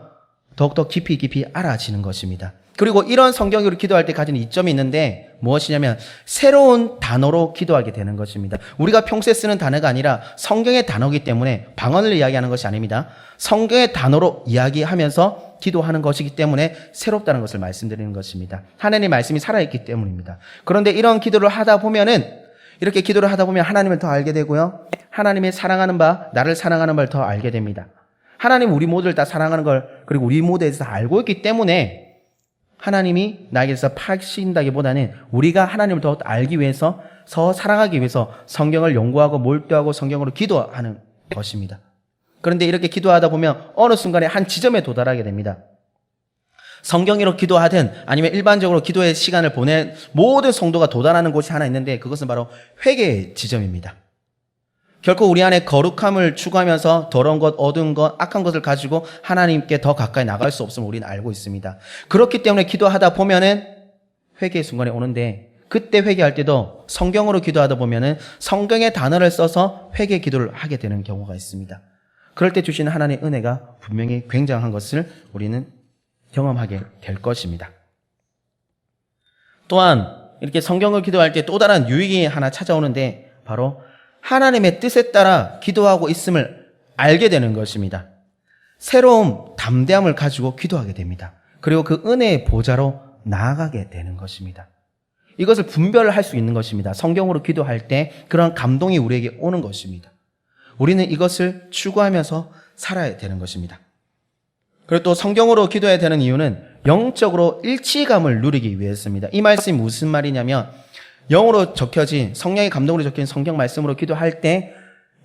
A: 더욱더 깊이 알아지는 것입니다. 그리고 이런 성경으로 기도할 때 가지는 이점이 있는데 무엇이냐면 새로운 단어로 기도하게 되는 것입니다. 우리가 평소에 쓰는 단어가 아니라 성경의 단어이기 때문에 방언을 이야기하는 것이 아닙니다. 성경의 단어로 이야기하면서 기도하는 것이기 때문에 새롭다는 것을 말씀드리는 것입니다. 하나님의 말씀이 살아있기 때문입니다. 그런데 이런 기도를 하다 보면은 이렇게 기도를 하다 보면 하나님을 더 알게 되고요. 하나님의 사랑하는 바, 나를 사랑하는 바를 더 알게 됩니다. 하나님 우리 모두를 다 사랑하는 걸 그리고 우리 모두에 대해서 다 알고 있기 때문에 하나님이 나에게 대해서 파신다기보다는 우리가 하나님을 더 알기 위해서 더 사랑하기 위해서 성경을 연구하고 몰두하고 성경으로 기도하는 것입니다. 그런데 이렇게 기도하다 보면 어느 순간에 한 지점에 도달하게 됩니다. 성경으로 기도하든 아니면 일반적으로 기도의 시간을 보낸 모든 성도가 도달하는 곳이 하나 있는데 그것은 바로 회개의 지점입니다. 결코 우리 안에 거룩함을 추구하면서 더러운 것, 어두운 것, 악한 것을 가지고 하나님께 더 가까이 나갈 수 없음을 우리는 알고 있습니다. 그렇기 때문에 기도하다 보면은 회개의 순간이 오는데 그때 회개할 때도 성경으로 기도하다 보면은 성경의 단어를 써서 회개 기도를 하게 되는 경우가 있습니다. 그럴 때 주시는 하나님의 은혜가 분명히 굉장한 것을 우리는 경험하게 될 것입니다. 또한 이렇게 성경을 기도할 때 또 다른 유익이 하나 찾아오는데 바로 하나님의 뜻에 따라 기도하고 있음을 알게 되는 것입니다. 새로운 담대함을 가지고 기도하게 됩니다. 그리고 그 은혜의 보좌로 나아가게 되는 것입니다. 이것을 분별을 할 수 있는 것입니다. 성경으로 기도할 때 그런 감동이 우리에게 오는 것입니다. 우리는 이것을 추구하면서 살아야 되는 것입니다. 그리고 또 성경으로 기도해야 되는 이유는 영적으로 일치감을 누리기 위해서입니다. 이 말씀이 무슨 말이냐면 영으로 적혀진 성령의 감동으로 적힌 성경 말씀으로 기도할 때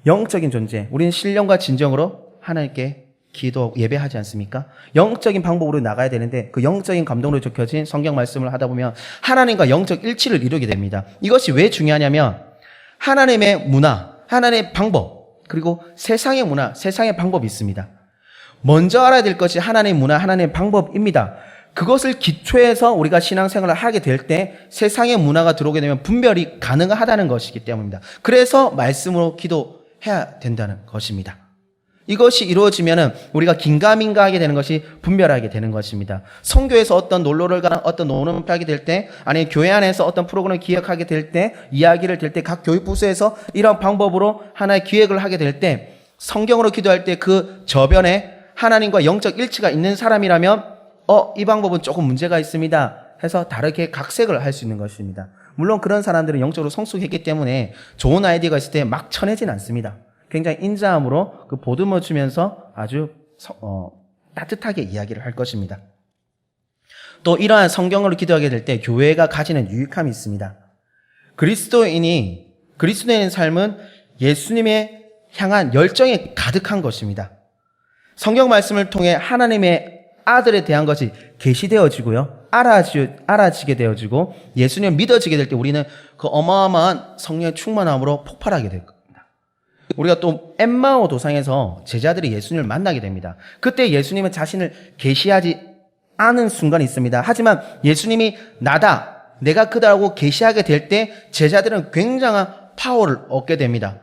A: 영적인 존재, 우리는 신령과 진정으로 하나님께 기도 예배하지 않습니까? 영적인 방법으로 나가야 되는데 그 영적인 감동으로 적혀진 성경 말씀을 하다 보면 하나님과 영적 일치를 이루게 됩니다. 이것이 왜 중요하냐면 하나님의 문화, 하나님의 방법, 그리고 세상의 문화, 세상의 방법이 있습니다. 먼저 알아야 될 것이 하나님의 문화, 하나님의 방법입니다. 그것을 기초해서 우리가 신앙생활을 하게 될 때 세상의 문화가 들어오게 되면 분별이 가능하다는 것이기 때문입니다. 그래서 말씀으로 기도해야 된다는 것입니다. 이것이 이루어지면은 우리가 긴가민가하게 되는 것이 분별하게 되는 것입니다. 선교에서 어떤 놀러를 가는 어떤 노는 하게 될 때, 아니 교회 안에서 어떤 프로그램을 기획하게 될 때, 이야기를 될 때 각 교육부서에서 이런 방법으로 하나의 기획을 하게 될 때, 성경으로 기도할 때 그 저변에 하나님과 영적 일치가 있는 사람이라면 이 방법은 조금 문제가 있습니다 해서 다르게 각색을 할 수 있는 것입니다. 물론 그런 사람들은 영적으로 성숙했기 때문에 좋은 아이디어가 있을 때 막 쳐내진 않습니다. 굉장히 인자함으로 그 보듬어 주면서 아주 따뜻하게 이야기를 할 것입니다. 또 이러한 성경으로 기도하게 될 때 교회가 가지는 유익함이 있습니다. 그리스도인의 삶은 예수님의 향한 열정이 가득한 것입니다. 성경 말씀을 통해 하나님의 아들에 대한 것이 계시되어지고요. 알아지게 되어지고 예수님을 믿어지게 될 때 우리는 그 어마어마한 성령의 충만함으로 폭발하게 될 겁니다. 우리가 또 엠마오 도상에서 제자들이 예수님을 만나게 됩니다. 그때 예수님은 자신을 계시하지 않은 순간이 있습니다. 하지만 예수님이 나다, 내가 그다라고 계시하게 될 때 제자들은 굉장한 파워를 얻게 됩니다.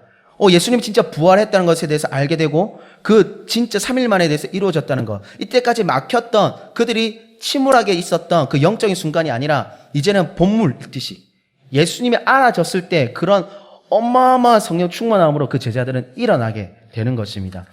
A: 예수님이 진짜 부활했다는 것에 대해서 알게 되고 그 진짜 3일 만에 대해서 이루어졌다는 것, 이때까지 막혔던 그들이 침울하게 있었던 그 영적인 순간이 아니라 이제는 본물 읽듯이 예수님이 알아졌을 때 그런 어마어마한 성령 충만함으로 그 제자들은 일어나게 되는 것입니다.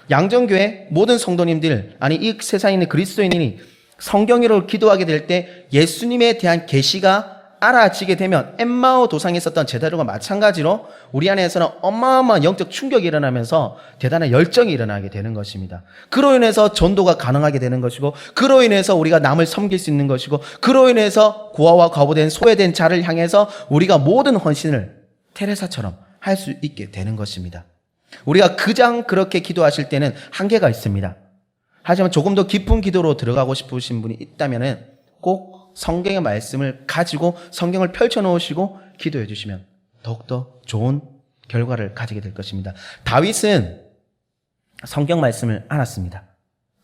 A: 양정교회 모든 성도님들, 아니 이 세상에 있는 그리스도인이 성경으로 기도하게 될 때 예수님에 대한 계시가 알아지게 되면 엠마오 도상에 있었던 제자들과 마찬가지로 우리 안에서는 어마어마한 영적 충격이 일어나면서 대단한 열정이 일어나게 되는 것입니다. 그로 인해서 전도가 가능하게 되는 것이고, 그로 인해서 우리가 남을 섬길 수 있는 것이고, 그로 인해서 고아와 과부된 소외된 자를 향해서 우리가 모든 헌신을 테레사처럼 할 수 있게 되는 것입니다. 우리가 그냥 그렇게 기도하실 때는 한계가 있습니다. 하지만 조금 더 깊은 기도로 들어가고 싶으신 분이 있다면 꼭 성경의 말씀을 가지고 성경을 펼쳐놓으시고 기도해 주시면 더욱더 좋은 결과를 가지게 될 것입니다. 다윗은 성경 말씀을 알았습니다.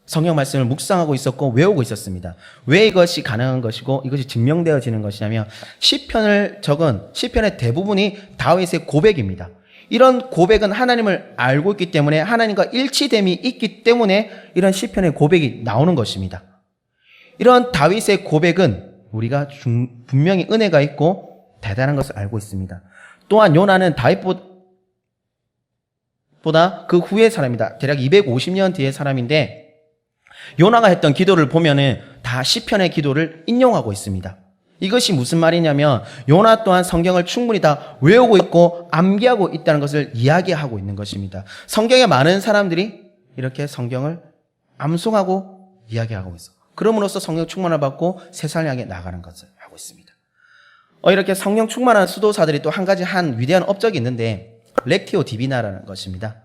A: 성경 말씀을 묵상하고 있었고 외우고 있었습니다. 왜 이것이 가능한 것이고 이것이 증명되어지는 것이냐면 시편을 적은 시편의 대부분이 다윗의 고백입니다. 이런 고백은 하나님을 알고 있기 때문에 하나님과 일치됨이 있기 때문에 이런 시편의 고백이 나오는 것입니다. 이런 다윗의 고백은 우리가 분명히 은혜가 있고 대단한 것을 알고 있습니다. 또한 요나는 다윗보다 그 후의 사람이다. 대략 250년 뒤의 사람인데 요나가 했던 기도를 보면은 다 시편의 기도를 인용하고 있습니다. 이것이 무슨 말이냐면 요나 또한 성경을 충분히 다 외우고 있고 암기하고 있다는 것을 이야기하고 있는 것입니다. 성경에 많은 사람들이 이렇게 성경을 암송하고 이야기하고 있어. 그럼으로써 성령 충만을 받고 세상을 향해 나가는 것을 하고 있습니다. 이렇게 성령 충만한 수도사들이 또 한 가지 한 위대한 업적이 있는데 렉티오 디비나라는 것입니다.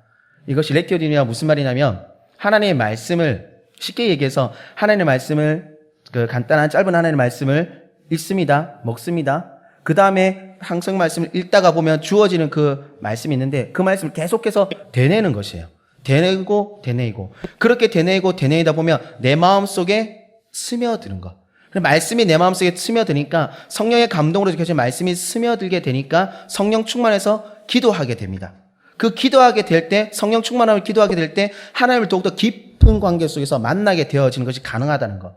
A: 이것이 렉티오 디비나가 무슨 말이냐면 하나님의 말씀을 쉽게 얘기해서 하나님의 말씀을 간단한 짧은 하나님의 말씀을 읽습니다. 먹습니다. 그 다음에 항상 말씀을 읽다가 보면 주어지는 그 말씀이 있는데 그 말씀을 계속해서 되뇌는 것이에요. 되뇌고 그렇게 되뇌이다 보면 내 마음속에 스며드는 것. 말씀이 내 마음속에 스며드니까 성령의 감동으로 이렇게 말씀이 스며들게 되니까 성령 충만해서 기도하게 됩니다. 그 기도하게 될 때 성령 충만함을 기도하게 될 때 하나님을 더욱더 깊은 관계 속에서 만나게 되어지는 것이 가능하다는 것.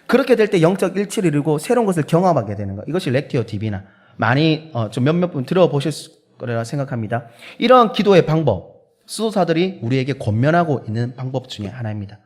A: 그렇게 될 때 영적 일치를 이루고 새로운 것을 경험하게 되는 것. 이것이 렉티오 디비나. 많이 좀 몇몇 분 들어보실 거라 생각합니다. 이런 기도의 방법, 수도사들이 우리에게 권면하고 있는 방법 중에 하나입니다.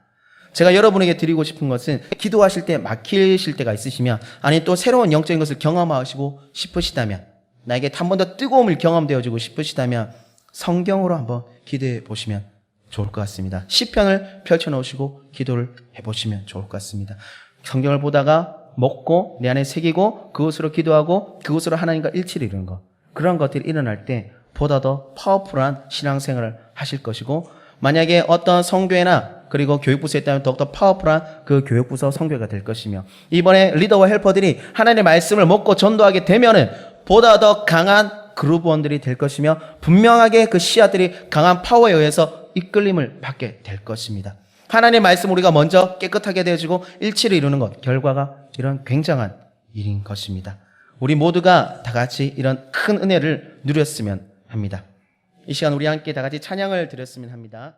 A: 제가 여러분에게 드리고 싶은 것은 기도하실 때 막히실 때가 있으시면 아니 또 새로운 영적인 것을 경험하시고 싶으시다면 나에게 한 번 더 뜨거움을 경험되어지고 싶으시다면 성경으로 한번 기도해 보시면 좋을 것 같습니다. 시편을 펼쳐놓으시고 기도를 해보시면 좋을 것 같습니다. 성경을 보다가 먹고 내 안에 새기고 그것으로 기도하고 그것으로 하나님과 일치를 이루는 것. 그런 것들이 일어날 때 보다 더 파워풀한 신앙생활을 하실 것이고 만약에 어떤 성교회나 그리고 교육부서에 있다면 더욱더 파워풀한 그 교육부서 성교회가 될 것이며 이번에 리더와 헬퍼들이 하나님의 말씀을 먹고 전도하게 되면은 보다 더 강한 그룹원들이 될 것이며 분명하게 그 씨앗들이 강한 파워에 의해서 이끌림을 받게 될 것입니다. 하나님의 말씀 우리가 먼저 깨끗하게 되어지고 일치를 이루는 것, 결과가 이런 굉장한 일인 것입니다. 우리 모두가 다 같이 이런 큰 은혜를 누렸으면 합니다. 이 시간 우리 함께 다 같이 찬양을 드렸으면 합니다.